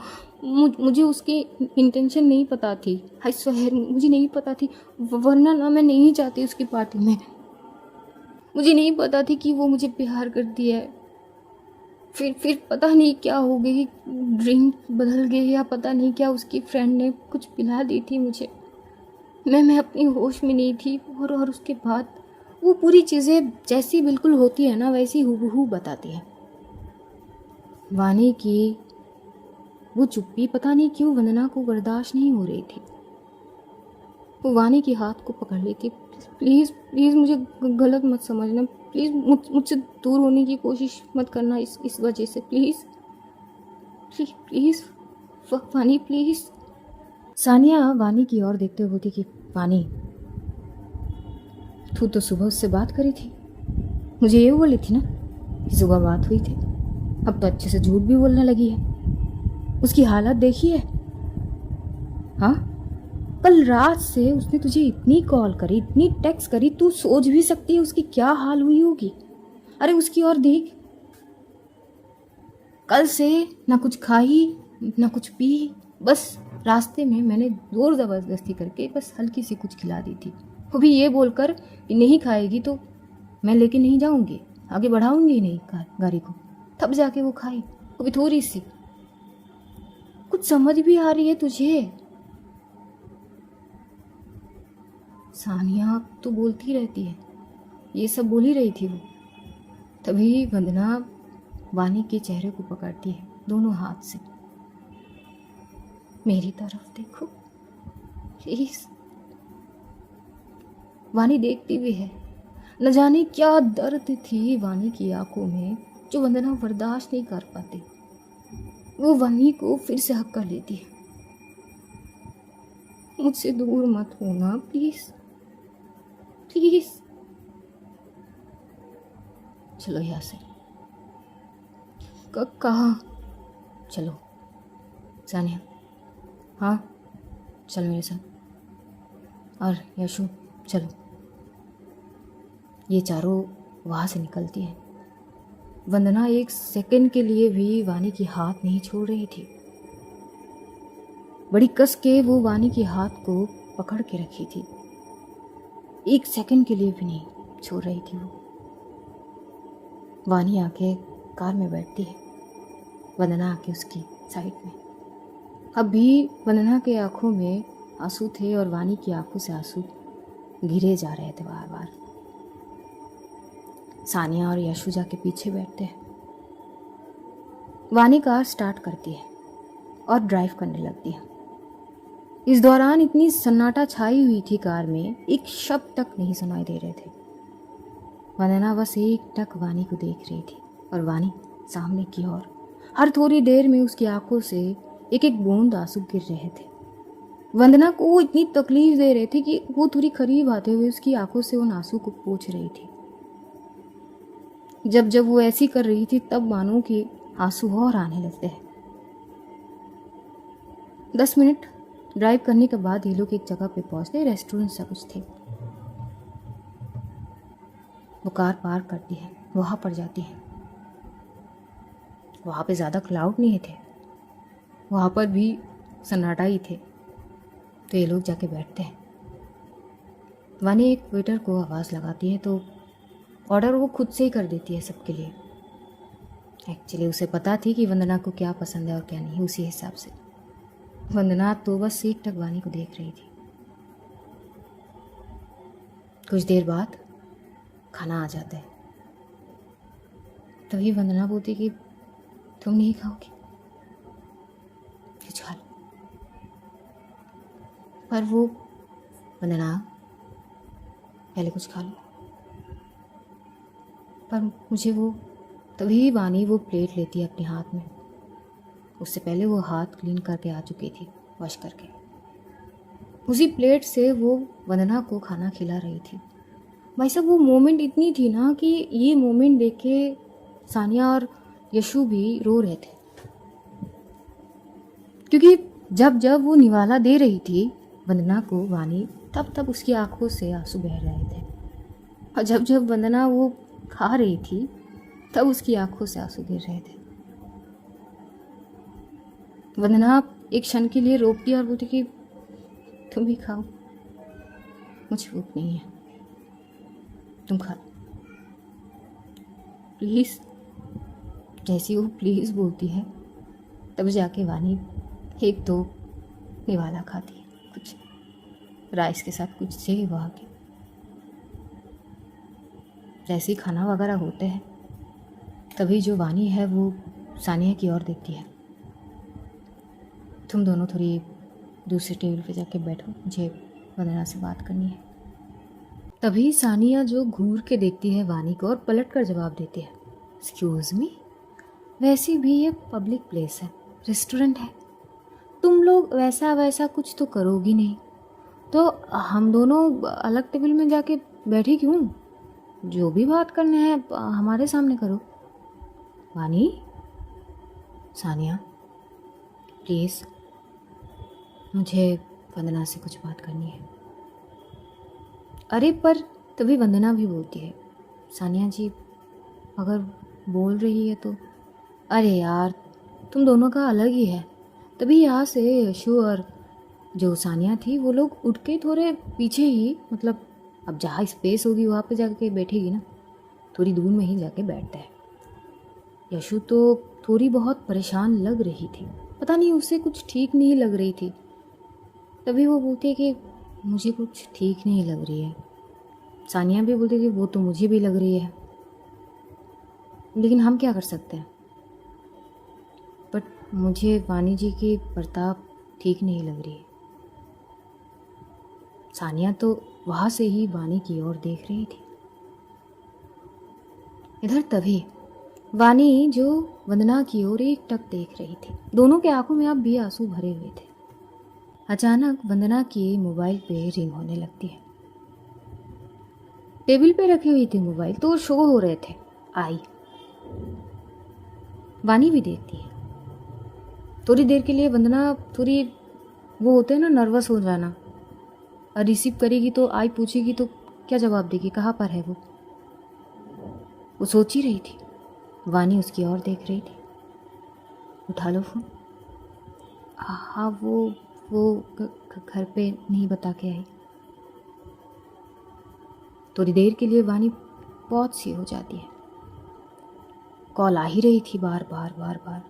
मुझे उसकी इंटेंशन नहीं पता थी। आई स्वेयर मुझे नहीं पता थी, वरना ना मैं नहीं जाती उसकी पार्टी में। मुझे नहीं पता थी कि वो मुझे प्यार करती है। फिर पता नहीं क्या हो गई, ड्रिंक बदल गई या पता नहीं क्या, उसकी फ्रेंड ने कुछ पिला दी थी मुझे। मैं अपनी होश में नहीं थी। और उसके बाद वो पूरी चीज़ें जैसी बिल्कुल होती है ना, वैसी हूबहू बताती है। वानी की वो चुप्पी पता नहीं क्यों वंदना को बर्दाश्त नहीं हो रही थी। वो वानी के हाथ को पकड़ लेती। प्लीज़ प्लीज़ मुझे गलत मत समझना, प्लीज़ मुझसे दूर होने की कोशिश मत करना इस वजह से, प्लीज़ प्लीज़ प्लीज़ वानी प्लीज़। सानिया वानी की ओर देखते हुए बोलती कि वानी, तू तो सुबह उससे बात करी थी, मुझे ये बोली थी ना कि सुबह बात हुई थी। अब तो अच्छे से झूठ भी बोलने लगी है। उसकी हालत देखी है? हाँ, कल रात से उसने तुझे इतनी कॉल करी, इतनी टेक्स्ट करी, तू सोच भी सकती है उसकी क्या हाल हुई होगी। अरे उसकी ओर देख, कल से ना कुछ खाई ना कुछ पी, बस रास्ते में मैंने जोर ज़बरदस्ती करके बस हल्की सी कुछ खिला दी थी। वो भी ये बोलकर कि नहीं खाएगी तो मैं लेके नहीं जाऊंगी, आगे बढ़ाऊंगी नहीं गाड़ी को। तब जाके वो खाई, वो भी थोड़ी सी। कुछ समझ भी आ रही है तुझे? सानिया तो बोलती रहती है, ये सब बोली रही थी वो। तभी वंदना वानी के चेहरे को पकड़ती है दोनों हाथ से। मेरी तरफ देखो प्लीज। वानी देखती भी है। न जाने क्या दर्द थी वानी की आंखों में जो वंदना बर्दाश्त नहीं कर पाती। वो वानी को फिर से हक कर लेती है। मुझसे दूर मत होना प्लीज प्लीज। चलो यहाँ से। कहाँ? चलो सानिया, हाँ चल मेरे साथ। और यशु चलो। ये चारों वहाँ से निकलती है। वंदना एक सेकंड के लिए भी वानी की हाथ नहीं छोड़ रही थी। बड़ी कस के वो वानी के हाथ को पकड़ के रखी थी। एक सेकंड के लिए भी नहीं छोड़ रही थी वो। वानी आके कार में बैठती है, वंदना आके उसकी साइड में। अब भी वंदना के आंखों में आंसू थे और वानी की आंखों से आंसू गिरे जा रहे थे बार बार। सानिया और यशु जाके पीछे बैठते हैं। वानी कार स्टार्ट करती है और ड्राइव करने लगती है। इस दौरान इतनी सन्नाटा छाई हुई थी कार में, एक शब्द तक नहीं सुनाई दे रहे थे। वंदना बस एक टक वानी को देख रही थी और वानी सामने की ओर। हर थोड़ी देर में उसकी आंखों से एक एक बूंद आंसू गिर रहे थे। वंदना को वो इतनी तकलीफ दे रहे थे कि वो थोड़ी करीब आते हुए उसकी आंखों से उन आंसू को पोंछ रही थी। जब जब वो ऐसी कर रही थी तब मानो कि आंसू और आने लगते हैं। 10 मिनट ड्राइव करने के बाद ये लोग एक जगह पे पहुंचते, रेस्टोरेंट सा कुछ थे। वो कार पार्क करती है, वहां पर जाती है। वहां पे ज़्यादा क्लाउड नहीं थे, वहां पर भी सन्नाटा ही थे। तो ये लोग जाके बैठते हैं। वानी एक वेटर को आवाज़ लगाती है तो ऑर्डर वो खुद से ही कर देती है सबके लिए। एक्चुअली उसे पता थी कि वंदना को क्या पसंद है और क्या नहीं, उसी हिसाब से। वंदना तो बस एक टक वानी को देख रही थी। कुछ देर बाद खाना आ जाता है। तभी वंदना बोलती कि तुम नहीं खाओगी? कुछ खा लो। पर वो वंदना पहले कुछ खा लो। पर मुझे वो तभी वानी वो प्लेट लेती है अपने हाथ में। उससे पहले वो हाथ क्लीन करके आ चुकी थी, वॉश करके। उसी प्लेट से वो वंदना को खाना खिला रही थी। भाई साहब वो मोमेंट इतनी थी ना कि ये मोमेंट देख के सानिया और यशु भी रो रहे थे, क्योंकि जब जब वो निवाला दे रही थी वंदना को वानी, तब तब उसकी आंखों से आंसू बह रहे थे, और जब जब वंदना वो खा रही थी तब उसकी आंखों से आंसू गिर रहे थे। वंदना एक क्षण के लिए रोकती और बोलती कि तुम भी खाओ, मुझे भूख नहीं है, तुम खा प्लीज़। जैसी वो प्लीज़ बोलती है तब जाके वानी एक दो निवाला खाती है, कुछ राइस के साथ कुछ सेव आके। जैसे ही खाना वगैरह होते हैं तभी जो वानी है वो सानिया की ओर देखती है, तुम दोनों थोड़ी दूसरे टेबल पे जाके बैठो, मुझे वंदना से बात करनी है। तभी सानिया जो घूर के देखती है वानी को और पलट कर जवाब देती है, एक्सक्यूज़ मी, वैसे भी ये पब्लिक प्लेस है, रेस्टोरेंट है, तुम लोग वैसा वैसा कुछ तो करोगी नहीं, तो हम दोनों अलग टेबल में जाके बैठे क्यों? जो भी बात करना है हमारे सामने करो। वानी, सानिया प्लीज़, मुझे वंदना से कुछ बात करनी है। अरे पर तभी वंदना भी बोलती है, सानिया जी अगर बोल रही है तो। अरे यार तुम दोनों का अलग ही है। तभी यहाँ से यशु और जो सानिया थी वो लोग उठ के थोड़े पीछे ही, मतलब अब जहाँ स्पेस होगी वहाँ पे जाके बैठेगी ना, थोड़ी दूर में ही जाके बैठता है। यशु तो थोड़ी बहुत परेशान लग रही थी, पता नहीं उसे कुछ ठीक नहीं लग रही थी। तभी वो बोलती है कि मुझे कुछ ठीक नहीं लग रही है। सानिया भी बोलती है कि वो तो मुझे भी लग रही है, लेकिन हम क्या कर सकते हैं। बट मुझे वानी जी की बर्ताव ठीक नहीं लग रही है। सानिया तो वहाँ से ही वानी की ओर देख रही थी। इधर तभी वानी जो वंदना की ओर एकटक देख रही थी, दोनों के आंखों में अब भी आंसू भरे हुए थे। अचानक वंदना की मोबाइल पे रिंग होने लगती है। टेबल पे रखी हुई थी मोबाइल, तो शो हो रहे थे। आई, वानी भी देखती है। थोड़ी देर के लिए वंदना थोड़ी, वो होते हैं ना, नर्वस हो जाना, और रिसीव करेगी तो आई पूछेगी तो क्या जवाब देगी, कहाँ पर है वो सोच ही रही थी। वानी उसकी ओर देख रही थी। उठा लो फोन। हाँ वो घर पे नहीं बता के आई। थोड़ी देर के लिए वानी बहुत सी हो जाती है। कॉल आ ही रही थी बार बार।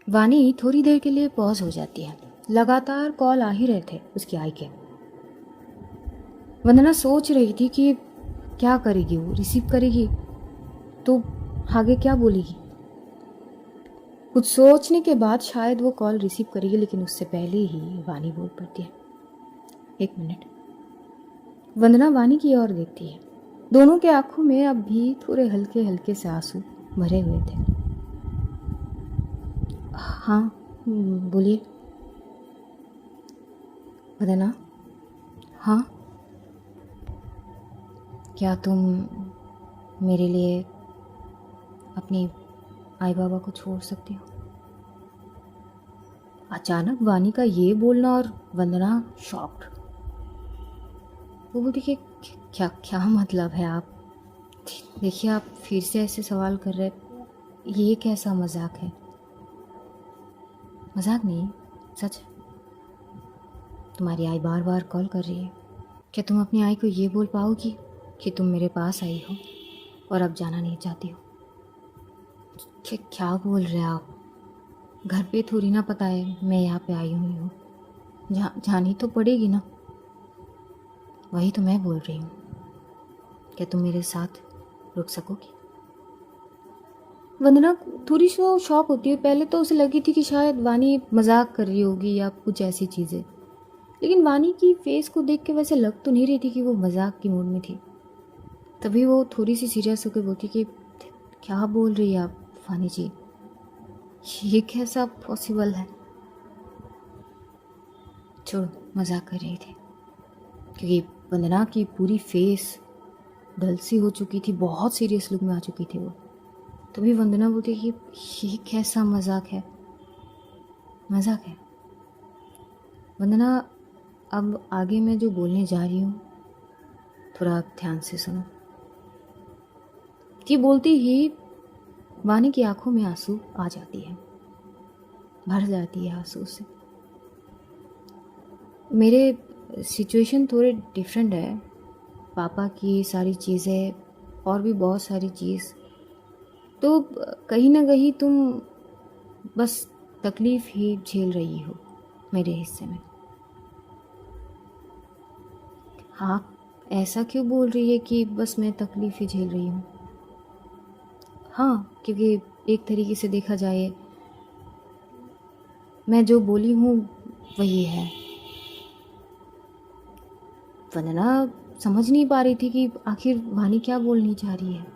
वानी थोड़ी देर के लिए पॉज हो जाती है। लगातार कॉल आ ही रहे थे उसकी आई के। वंदना सोच रही थी कि क्या करेगी, वो रिसीव करेगी तो आगे क्या बोलेगी। कुछ सोचने के बाद शायद वो कॉल रिसीव करेगी, लेकिन उससे पहले ही वानी बोल पड़ती है, एक मिनट। वंदना वानी की ओर देखती है। दोनों के आंखों में अब भी थोड़े हल्के हल्के से आंसू भरे हुए थे। हाँ बोलिए। वंदना, हाँ, क्या तुम मेरे लिए अपनी आई बाबा को छोड़ सकती हो? अचानक वानी का ये बोलना और वंदना शॉक्ड। वो बोलती कि क्या क्या मतलब है आप? देखिए आप फिर से ऐसे सवाल कर रहे, ये कैसा मजाक है? मजाक नहीं, सच। तुम्हारी आई बार बार कॉल कर रही है। क्या तुम अपनी आई को ये बोल पाओगी कि तुम मेरे पास आई हो और अब जाना नहीं चाहती हो? क्या बोल रहे हैं आप? घर पे थोड़ी ना पता है मैं यहाँ पे आई हुई हूँ, जानी तो पड़ेगी ना। वही तो मैं बोल रही हूँ, क्या तुम मेरे साथ रुक सकोगी? वंदना थोड़ी सी शॉक होती है। पहले तो उसे लगी थी कि शायद वानी मजाक कर रही होगी या कुछ ऐसी चीज़ें, लेकिन वानी की फेस को देख के वैसे लग तो नहीं रही थी कि वो मजाक की मूड में थी। तभी वो थोड़ी सी सीरियस होकर बोलती कि क्या बोल रही है आप वानी जी, ये कैसा पॉसिबल है? छोड़ो, मजाक कर रही थी। क्योंकि वंदना की पूरी फेस डल सी हो चुकी थी, बहुत सीरियस लुक में आ चुकी थी वो। तभी वंदना बोलती कि ये कैसा मजाक है, मजाक है। वंदना, अब आगे मैं जो बोलने जा रही हूँ थोड़ा ध्यान से सुनो। कि बोलती ही वानी की आंखों में आंसू आ जाती है, भर जाती है आंसू से। मेरे सिचुएशन थोड़े डिफरेंट है, पापा की सारी चीज़ें और भी बहुत सारी चीज़, तो कहीं ना कहीं तुम बस तकलीफ़ ही झेल रही हो मेरे हिस्से में। आप ऐसा क्यों बोल रही है कि बस मैं तकलीफ़ ही झेल रही हूँ? हाँ, क्योंकि एक तरीके से देखा जाए मैं जो बोली हूँ वही है। वंदना समझ नहीं पा रही थी कि आखिर वानी क्या बोलनी चाह रही है।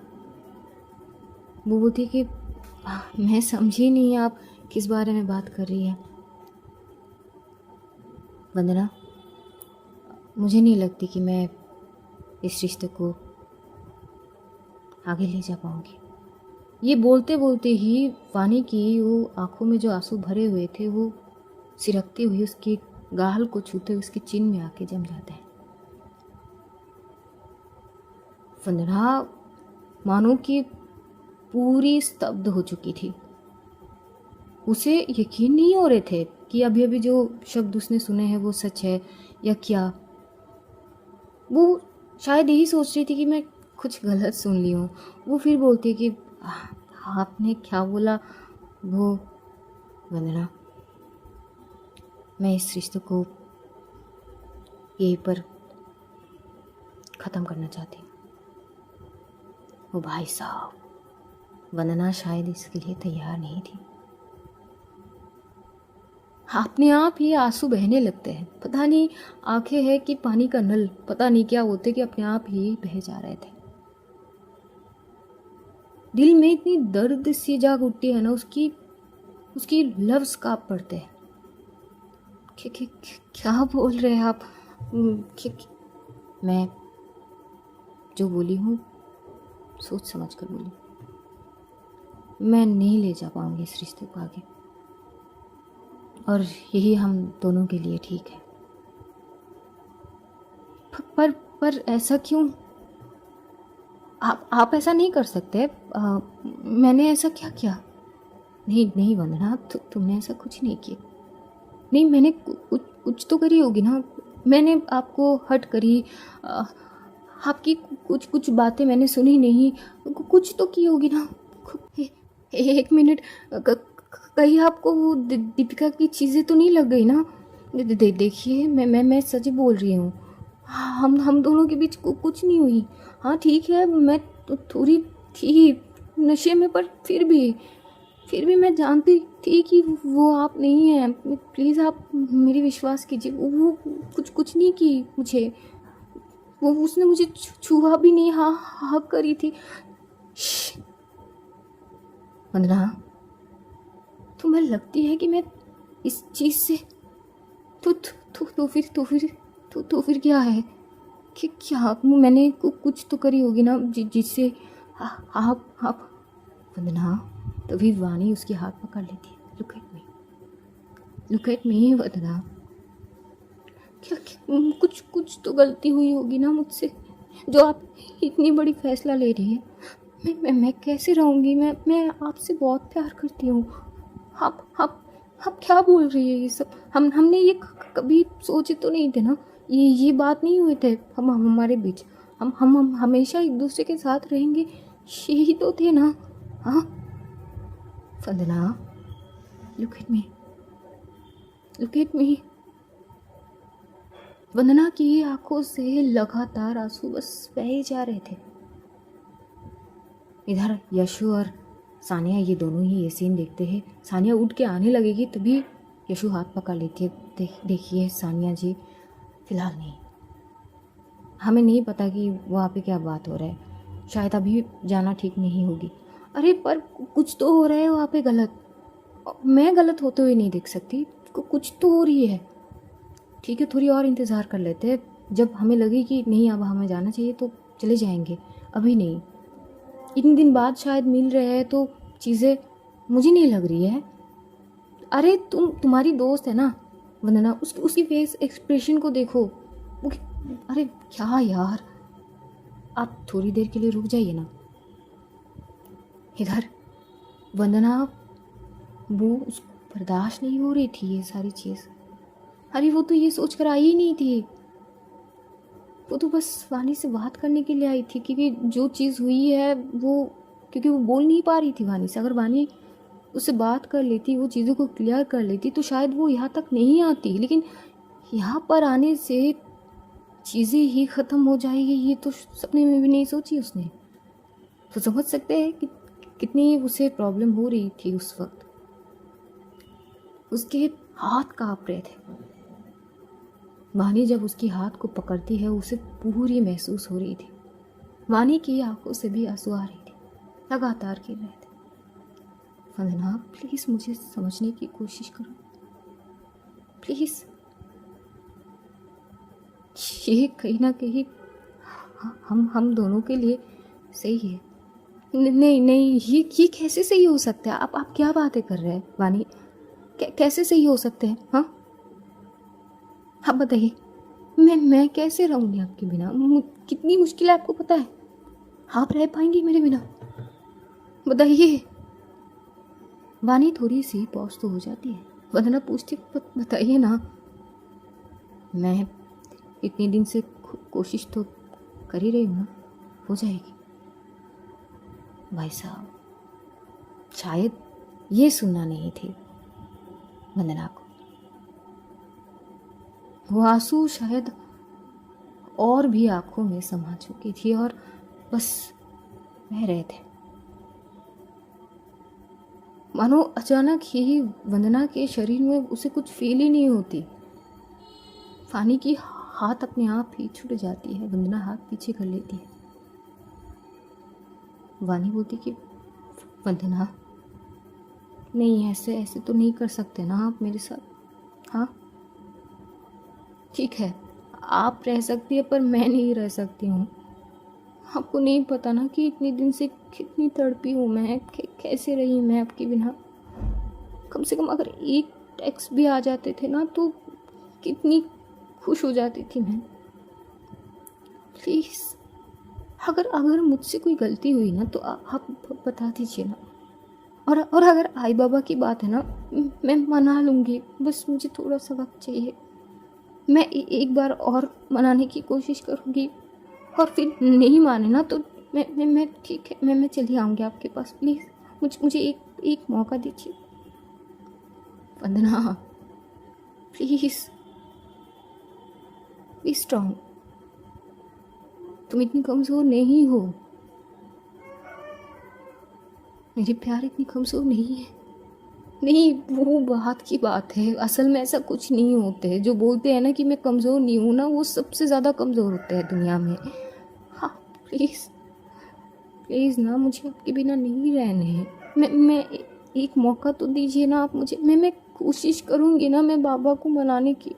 वो बोलती कि मैं समझी नहीं आप किस बारे में बात कर रही है। वंदना, मुझे नहीं लगती कि मैं इस रिश्ते को आगे ले जा पाऊंगी। ये बोलते बोलते ही वानी की वो आंखों में जो आंसू भरे हुए थे वो सिरकते हुए उसके गाल को छूते हुए उसके चिन में आके जम जाते हैं। वंदना मानो कि पूरी स्तब्ध हो चुकी थी। उसे यकीन नहीं हो रहे थे कि अभी अभी जो शब्द उसने सुने हैं वो सच है या क्या। वो शायद यही सोच रही थी कि मैं कुछ गलत सुन ली हूँ। वो फिर बोलती है कि आपने क्या बोला वो? वंदना, मैं इस रिश्ते को यहीं पर ख़त्म करना चाहती हूँ। वो भाई साहब, वंदना शायद इसके लिए तैयार नहीं थी। अपने आप ही आंसू बहने लगते हैं। पता नहीं आंखें हैं कि पानी का नल, पता नहीं क्या होते कि अपने आप ही बह जा रहे थे। दिल में इतनी दर्द सी जाग उठती है ना, उसकी उसकी लफ्ज कांप पड़ते हैं। क्या बोल रहे हैं आप? मैं जो बोली हूँ सोच समझ कर बोली। मैं नहीं ले जा पाऊंगी इस रिश्ते को आगे, और यही हम दोनों के लिए ठीक है। पर ऐसा क्यों? आप ऐसा नहीं कर सकते। मैंने ऐसा क्या किया? नहीं नहीं वंदना, तुमने ऐसा कुछ नहीं किया। नहीं, मैंने कुछ तो करी होगी ना। मैंने आपको हर्ट करी, आपकी कुछ कुछ बातें मैंने सुनी नहीं, कुछ तो की होगी ना। एक मिनट, कहीं आपको वो दीपिका की चीज़ें तो नहीं लग गई ना? देखिए, मैं सच बोल रही हूँ। हम दोनों के बीच कुछ नहीं हुई। हाँ ठीक है, मैं तो थोड़ी थी नशे में, पर फिर भी मैं जानती थी कि वो आप नहीं हैं। प्लीज़ आप मेरी विश्वास कीजिए। वो कुछ नहीं की मुझे। वो उसने मुझे छुआ भी नहीं। हाँ हाँ करी थी। वंदना, तुम्हें लगती है कि मैं इस चीज़ से तो फिर क्या है कि क्या मैंने कुछ तो करी होगी ना जिससे आप। वंदना, तभी वानी उसके हाथ पकड़ लेती है। लुक एट मी वंदना, क्या कुछ तो गलती हुई होगी ना मुझसे, जो आप इतनी बड़ी फैसला ले रही है। मैं कैसे रहूँगी? मैं आपसे बहुत प्यार करती हूँ। आप क्या बोल रही है ये सब? हमने ये कभी सोचे तो नहीं थे ना। ये बात नहीं हुए थे हमारे बीच। हम हमेशा एक दूसरे के साथ रहेंगे, यही तो थे ना। हाँ वंदना, लुक एट मी। वंदना की आंखों से लगातार आंसू बस बह जा रहे थे। इधर यशु और सानिया ये दोनों ही ये सीन देखते हैं। सानिया उठ के आने लगेगी तभी यशु हाथ पकड़ लेती है। देखिए सानिया जी, फिलहाल नहीं, हमें नहीं पता कि वहाँ पे क्या बात हो रहा है, शायद अभी जाना ठीक नहीं होगी। अरे पर कुछ तो हो रहा है वहाँ पे गलत। मैं गलत होते हुए नहीं देख सकती, कुछ तो हो रही है। ठीक है, थोड़ी और इंतज़ार कर लेते हैं। जब हमें लगे कि नहीं अब हमें जाना चाहिए तो चले जाएंगे, अभी नहीं, इतने दिन बाद शायद मिल रहे हैं तो चीज़ें मुझे नहीं लग रही है। अरे तुम्हारी दोस्त है ना वंदना, उसकी फेस एक्सप्रेशन को देखो। वो अरे क्या यार, आप थोड़ी देर के लिए रुक जाइए ना। इधर वंदना, वो उसको बर्दाश्त नहीं हो रही थी ये सारी चीज़। अरे वो तो ये सोच कर आई ही नहीं थी, वो तो बस वानी से बात करने के लिए आई थी, क्योंकि जो चीज़ हुई है वो, क्योंकि वो बोल नहीं पा रही थी वानी से। अगर वानी उससे बात कर लेती, वो चीज़ों को क्लियर कर लेती, तो शायद वो यहाँ तक नहीं आती। लेकिन यहाँ पर आने से चीज़ें ही ख़त्म हो जाएगी, ये तो सपने में भी नहीं सोची उसने। तो समझ सकते हैं कि कितनी उसे प्रॉब्लम हो रही थी उस वक्त। उसके हाथ काँप रहे थे। वानी जब उसकी हाथ को पकड़ती है, उसे पूरी महसूस हो रही थी। वानी की आंखों से भी आंसू आ रही थी, लगातार गिर रहे थे। वंदना प्लीज़ मुझे समझने की कोशिश करो प्लीज़। ये कहीं ना कहीं हम दोनों के लिए सही है। नहीं नहीं, ये कैसे सही हो सकता है? आप क्या बातें कर रहे हैं वानी? कैसे सही हो सकते हैं? हाँ आप बताइए, मैं कैसे रहूँगी आपके बिना? कितनी मुश्किल है आपको पता है? आप रह पाएंगी मेरे बिना? बताइए। वानी थोड़ी सी पॉज तो हो जाती है। वंदना पूछती, बताइए ना। मैं इतने दिन से कोशिश तो कर ही रही हूँ ना, हो जाएगी। भाई साहब शायद ये सुनना नहीं थी वंदना को। वो आंसू शायद और भी आंखों में समा चुकी थी और बस बह रहे थे। मानो अचानक ही वंदना के शरीर में उसे कुछ फील ही नहीं होती। फानी की हाथ अपने आप ही छूट जाती है। वंदना हाथ पीछे कर लेती है। वानी बोलती कि वंदना नहीं, ऐसे तो नहीं कर सकते ना आप मेरे साथ। हाँ ठीक है, आप रह सकती है पर मैं नहीं रह सकती हूँ। आपको नहीं पता ना कि इतने दिन से कितनी तड़पी हूँ मैं, कैसे रही मैं आपके बिना। कम से कम अगर एक टेक्स्ट भी आ जाते थे ना तो कितनी खुश हो जाती थी मैं। प्लीज़ अगर मुझसे कोई गलती हुई ना तो आप बता दीजिए ना। और अगर आई बाबा की बात है ना, मैं मना लूँगी, बस मुझे थोड़ा सा वक्त चाहिए। मैं एक बार और मनाने की कोशिश करूँगी, और फिर नहीं माने ना तो मैं ठीक है, मैं चली आऊँगी आपके पास। प्लीज़ मुझे एक मौका दीजिए वंदना, प्लीज़ बी स्ट्रॉन्ग। तुम इतनी कमज़ोर नहीं हो, मेरे प्यार इतनी कमज़ोर नहीं है। नहीं, वो बात की बात है, असल में ऐसा कुछ नहीं होते है। जो बोलते हैं ना कि मैं कमज़ोर नहीं हूँ ना, वो सबसे ज़्यादा कमज़ोर होते हैं दुनिया में। हाँ प्लीज़ प्लीज़ ना, मुझे आपके बिना नहीं रहने हैं। मैं एक मौका तो दीजिए ना आप मुझे। मैं कोशिश करूँगी ना मैं बाबा को मनाने की,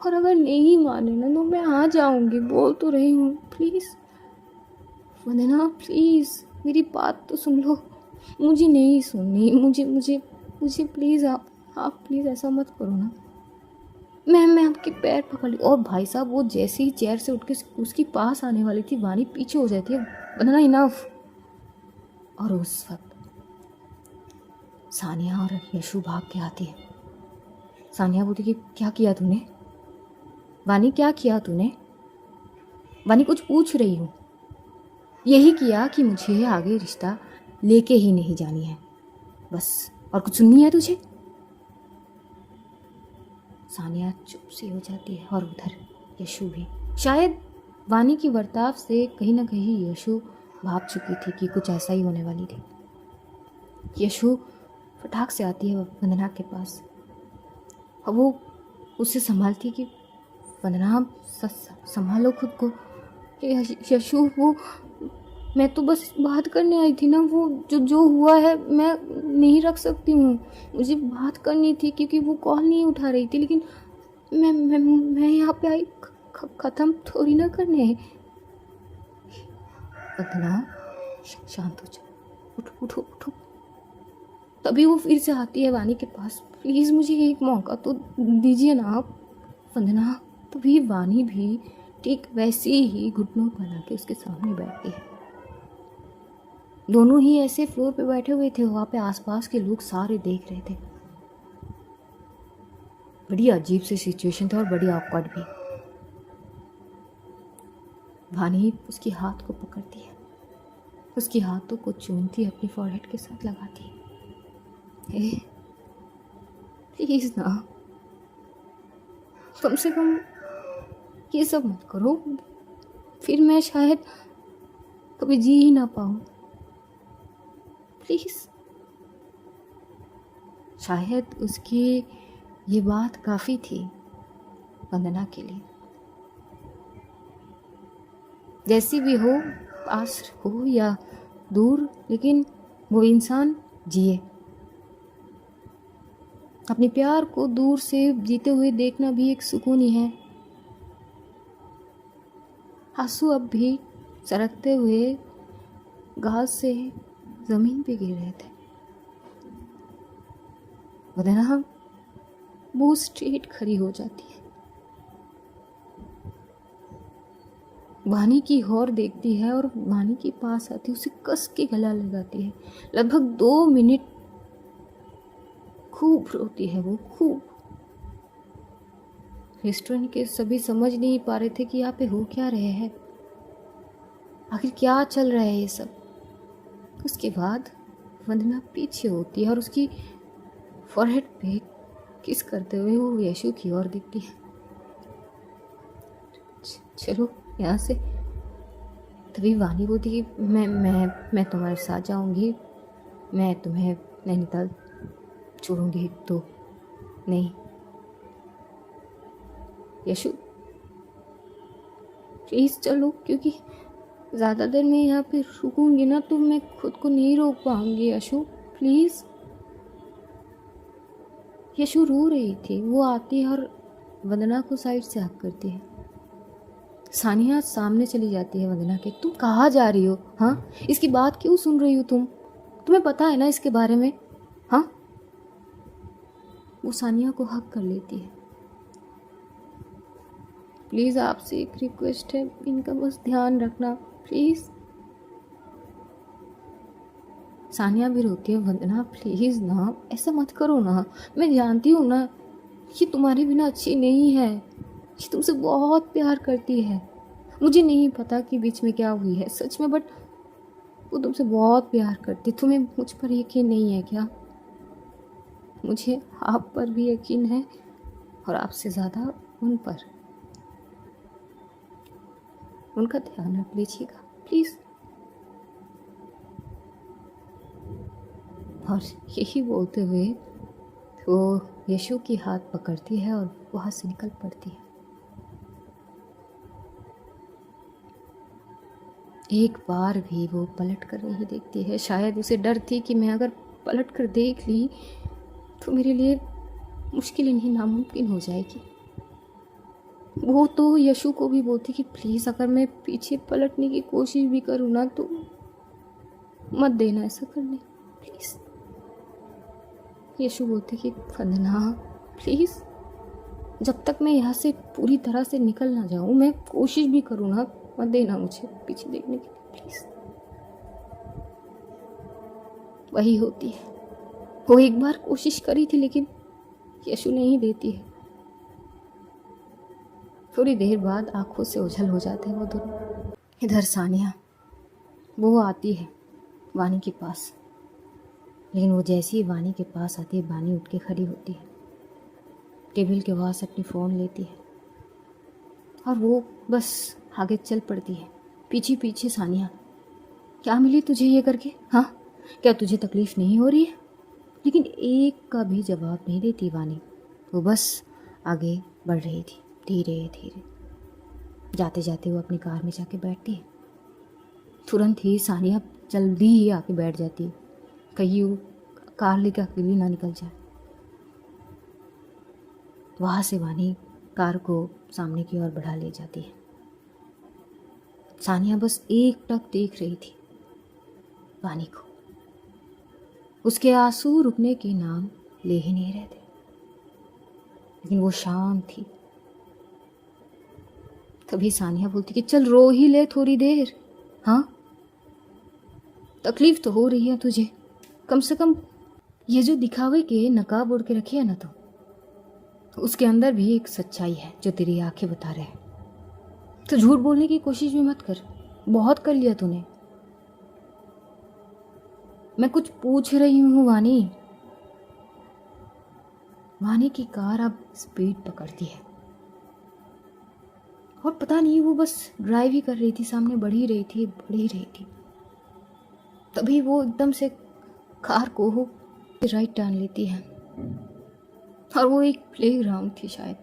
और अगर नहीं माने ना तो मैं आ जाऊँगी, बोल तो रही हूँ। प्लीज़ वंदना प्लीज़ मेरी बात तो सुन लो। मुझे नहीं सुननी, मुझे प्लीज़ आप प्लीज़ ऐसा मत करो ना। मैं आपके पैर पकड़ ली। और भाई साहब वो जैसे ही चेयर से उठ के उसके पास आने वाली थी, वानी पीछे हो जाती है, वंदना इनफ। और उस वक्त सानिया और यशु भाग के आती है। सानिया बोलती कि क्या किया तूने वानी, क्या किया तूने? वानी कुछ पूछ रही हूँ। यही किया कि मुझे आगे रिश्ता लेके ही नहीं जानी है, बस और कुछ सुननी है तुझे? सानिया चुप सी हो जाती है। और उधर यशु भी, शायद वानी की बर्ताव से कहीं ना कहीं यशु भाप चुकी थी कि कुछ ऐसा ही होने वाली थी। यशु फटाक से आती है वंदना के पास, और वो उससे संभालती कि वंदना संभालो खुद को। यशु वो, मैं तो बस बात करने आई थी ना, वो जो हुआ है मैं नहीं रख सकती हूँ। मुझे बात करनी थी क्योंकि वो कॉल नहीं उठा रही थी, लेकिन मैं यहाँ पे आई ख़त्म थोड़ी ना करने। वंदना शांत हो जाओ, उठो उठो उठो। तभी वो फिर से आती है वानी के पास। प्लीज़ मुझे एक मौका तो दीजिए ना आप। वंदना। तभी वानी भी ठीक वैसे ही घुटनों पर आके उसके सामने बैठती है। दोनों ही ऐसे फ्लोर पे बैठे हुए थे, वहाँ पे आसपास के लोग सारे देख रहे थे। बड़ी अजीब सी सिचुएशन थी और बड़ी ऑकवर्ड भी। वानी उसके हाथ को पकड़ती है, उसके हाथों को चूमती है, अपनी फॉरहेड के साथ लगाती है। प्लीज ना, कम से कम ये सब मत करो, फिर मैं शायद कभी जी ही ना पाऊं। प्लीज। शायद उसकी ये बात काफ़ी थी वंदना के लिए। जैसी भी हो, पास हो या दूर, लेकिन वो इंसान जिए। अपने प्यार को दूर से जीते हुए देखना भी एक सुकून ही है। आंसू अब भी सरकते हुए घास से जमीन पे गिर रहे थे। वंदना वो स्ट्रेट खड़ी हो जाती है, वानी की ओर देखती है और वानी के पास आती है, उसे कस के गला लगाती है। लगभग 2 मिनट खूब रोती है वो, खूब। रेस्टोरेंट के सभी समझ नहीं पा रहे थे कि यहाँ पे हो क्या रहे हैं, आखिर क्या चल रहा है ये सब। उसके बाद वंदना पीछे होती है और उसकी फॉरहेड पे किस करते हुए वो यशु की ओर देखती है। चलो यहाँ से। तभी वानी बोलती कि मैं तुम्हारे साथ जाऊंगी, मैं तुम्हें नैनीताल छोड़ूंगी तो नहीं। यशु प्लीज चलो, क्योंकि ज़्यादा देर मैं यहाँ पे रुकूंगी ना तो मैं खुद को नहीं रोक पाऊंगी। यशु प्लीज। यशु रो रही थी। वो आती है और वंदना को साइड से हक करती है। सानिया सामने चली जाती है वंदना के। तुम कहाँ जा रही हो? हाँ, इसकी बात क्यों सुन रही हो तुम? तुम्हें पता है ना इसके बारे में? हाँ। वो सानिया को हक कर लेती है। प्लीज़ आपसे एक रिक्वेस्ट है, इनका बस ध्यान रखना प्लीज़। सानिया भी रोती है। वंदना प्लीज़ ना, ऐसा मत करो ना, मैं जानती हूँ ना ये तुम्हारे बिना अच्छी नहीं है, ये तुमसे बहुत प्यार करती है। मुझे नहीं पता कि बीच में क्या हुई है सच में, बट वो तुमसे बहुत प्यार करती। तुम्हें मुझ पर यकीन नहीं है क्या? मुझे आप पर भी यकीन है और आपसे ज़्यादा उन पर। उनका ध्यान रख लीजिएगा प्लीज़। और यही बोलते हुए वो यशु की हाथ पकड़ती है और वहाँ से निकल पड़ती है। एक बार भी वो पलट कर नहीं देखती है। शायद उसे डर थी कि मैं अगर पलट कर देख ली तो मेरे लिए मुश्किल नहीं नामुमकिन हो जाएगी। वो तो यशु को भी बोलती कि प्लीज़ अगर मैं पीछे पलटने की कोशिश भी करूँ ना तो मत देना ऐसा करने प्लीज़। यशु बोलते कि वंदना प्लीज़, जब तक मैं यहाँ से पूरी तरह से निकल ना जाऊँ, मैं कोशिश भी करूँ ना, मत देना मुझे पीछे देखने के लिए प्लीज़। वही होती है। वो एक बार कोशिश करी थी लेकिन यशु नहीं देती है। थोड़ी देर बाद आंखों से ओझल हो जाते हैं वो दोनों। इधर सानिया वो आती है वानी के पास, लेकिन वो जैसे ही वानी के पास आती है वानी उठ के खड़ी होती है, टेबल के वहाँ से अपनी फ़ोन लेती है और वो बस आगे चल पड़ती है। पीछे पीछे सानिया, क्या मिली तुझे ये करके? हाँ, क्या तुझे तकलीफ़ नहीं हो रही है? लेकिन एक का भी जवाब नहीं देती वानी। वो बस आगे बढ़ रही थी धीरे धीरे। जाते जाते वो अपनी कार में जाके बैठती है। तुरंत ही सानिया जल्दी ही आके बैठ जाती है, कहीं वो कार लेकर अकेली ना निकल जाए। वहाँ से वानी कार को सामने की ओर बढ़ा ले जाती है। सानिया बस एक टक देख रही थी वानी को। उसके आंसू रुकने के नाम ले ही नहीं रहे थे, लेकिन वो शांत थी। कभी सानिया बोलती कि चल रो ही ले थोड़ी देर, हाँ तकलीफ तो हो रही है तुझे, कम से कम ये जो दिखावे के नकाब ओढ़ के रखी है ना, तो उसके अंदर भी एक सच्चाई है जो तेरी आंखें बता रहे हैं। तो झूठ बोलने की कोशिश भी मत कर, बहुत कर लिया तूने। मैं कुछ पूछ रही हूँ वानी। वानी की कार अब स्पीड पकड़ती है और पता नहीं वो बस ड्राइव ही कर रही थी, सामने बढ़ ही रही थी। तभी वो एकदम से कार को राइट टर्न लेती है और वो एक प्लेग्राउंड थी शायद,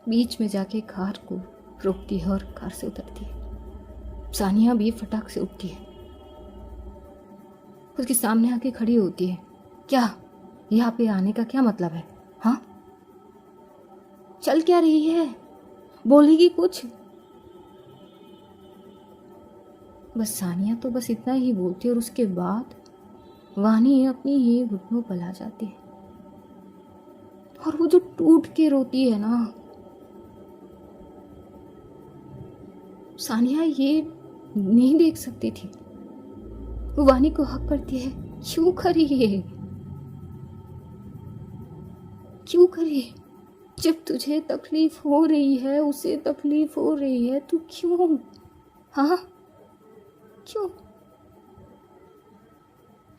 बीच में जाके कार को रोकती है और कार से उतरती है। सानिया भी फटाक से उठती है, उसके सामने आके खड़ी होती है। क्या यहाँ पे आने का क्या मतलब है, हाँ चल क्या रही है, बोलेगी कुछ? बस सानिया तो बस इतना ही बोलती है और उसके बाद वानी अपनी ही घुटनों पर आ जाती है और वो जो टूट के रोती है ना, सानिया ये नहीं देख सकती थी। वो वानी को हक करती है, क्यों करी ये, क्यों करी? जब तुझे तकलीफ हो रही है, उसे तकलीफ हो रही है, तू क्यों, हाँ क्यों?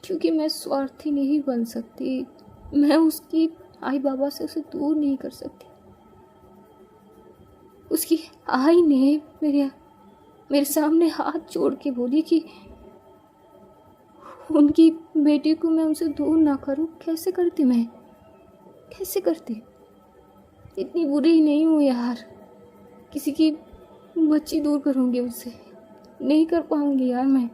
क्योंकि मैं स्वार्थी नहीं बन सकती, मैं उसकी आई बाबा से उसे दूर नहीं कर सकती। उसकी आई ने मेरे सामने हाथ जोड़ के बोली कि उनकी बेटी को मैं उनसे दूर ना करूं। कैसे करती मैं, कैसे करती? इतनी बुरी नहीं हूँ यार, किसी की बच्ची दूर करूँगी उससे, नहीं कर पाऊंगी यार। मैं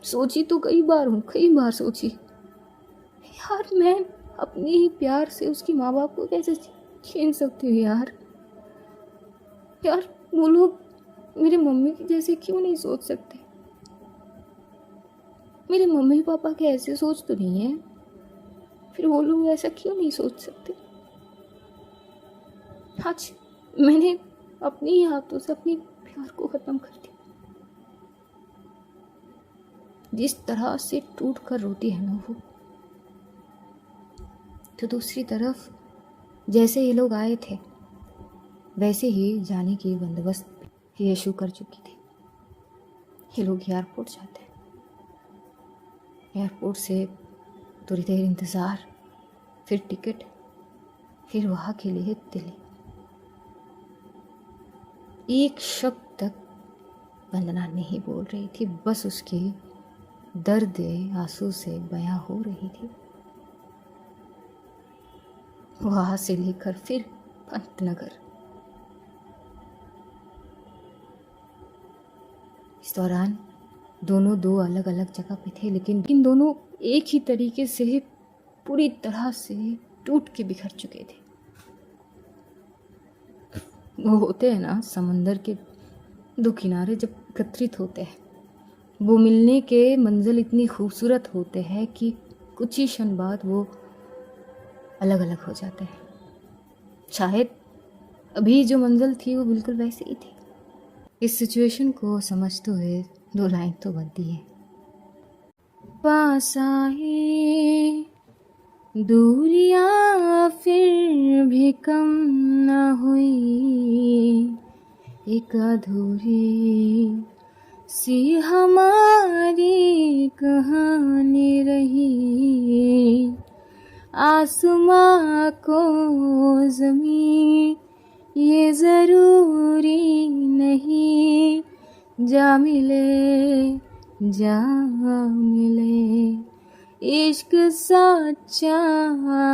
सोची तो कई बार सोची यार, मैं अपने ही प्यार से उसकी माँ बाप को कैसे छीन सकती हूँ यार। यार वो लोग मेरे मम्मी की जैसे क्यों नहीं सोच सकते? मेरे मम्मी पापा के ऐसे सोच तो नहीं है, फिर वो लोग ऐसा क्यों नहीं सोच सकते? आज मैंने अपने ही हाथों से अपने प्यार को खत्म कर दिया। जिस तरह से टूट कर रोती है ना वो, तो दूसरी तरफ जैसे ये लोग आए थे वैसे ही जाने की बंदोबस्त यीशु कर चुकी थी। ये लोग एयरपोर्ट जाते हैं, एयरपोर्ट से थोड़ी देर इंतज़ार, फिर टिकट, फिर वहाँ के लिए दिल्ली। एक शब्द तक वंदना नहीं बोल रही थी, बस उसके दर्द आंसू से बयां हो रही थी। वहां से लेकर फिर पंतनगर। इस दौरान दोनों दो अलग अलग जगह पे थे, लेकिन इन दोनों एक ही तरीके से पूरी तरह से टूट के बिखर चुके थे। वो होते हैं ना समंदर के दो किनारे जब एकत्रित होते हैं, वो मिलने के मंजिल इतनी खूबसूरत होते हैं कि कुछ ही क्षण बाद वो अलग अलग हो जाते हैं। शायद अभी जो मंजिल थी वो बिल्कुल वैसे ही थी। इस सिचुएशन को समझते हुए दो लाइन तो बनती है। पास आए दूरियां फिर भी कम न हुई, एक अधूरी सी हमारी कहानी रही। आसमां को ज़मीं ये ज़रूरी नहीं, जा मिले जा मिले। इश्क सच्चा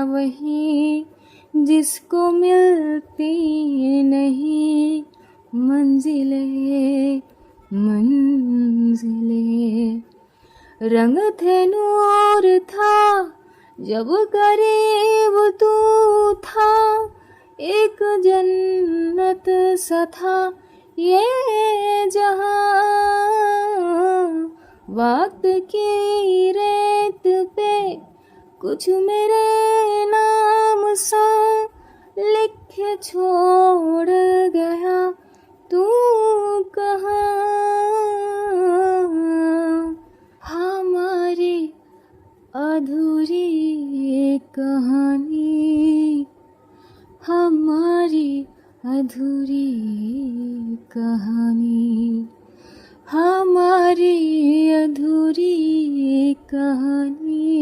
वही जिसको मिलती नहीं मंजिले मंजिले। रंग थे नूर था जब करीब तू था, एक जन्नत सा था ये जहां वक्त की रेत पे कुछ मेरे नाम सा लिख छोड़ गया, तू कहाँ। हमारी अधूरी कहानी, हमारी अधूरी कहानी, हमारी अधूरी कहानी,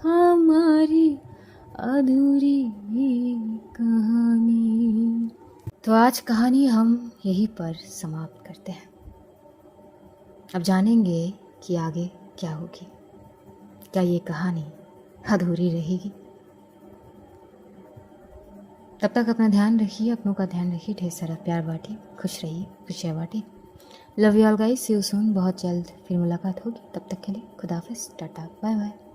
हमारी अधूरी कहानी। तो आज कहानी हम यहीं पर समाप्त करते हैं। अब जानेंगे कि आगे क्या होगी। क्या ये कहानी अधूरी रहेगी? तब तक अपना ध्यान रखिए, अपनों का ध्यान रखिए, ढेर सारा प्यार बांटिए, खुश रहिए, खुशियाँ बांटिए। Love you all guys, see you soon. बहुत जल्द फिर मुलाकात होगी। तब तक के लिए खुदा हाफिज़, टाटा, बाय बाय।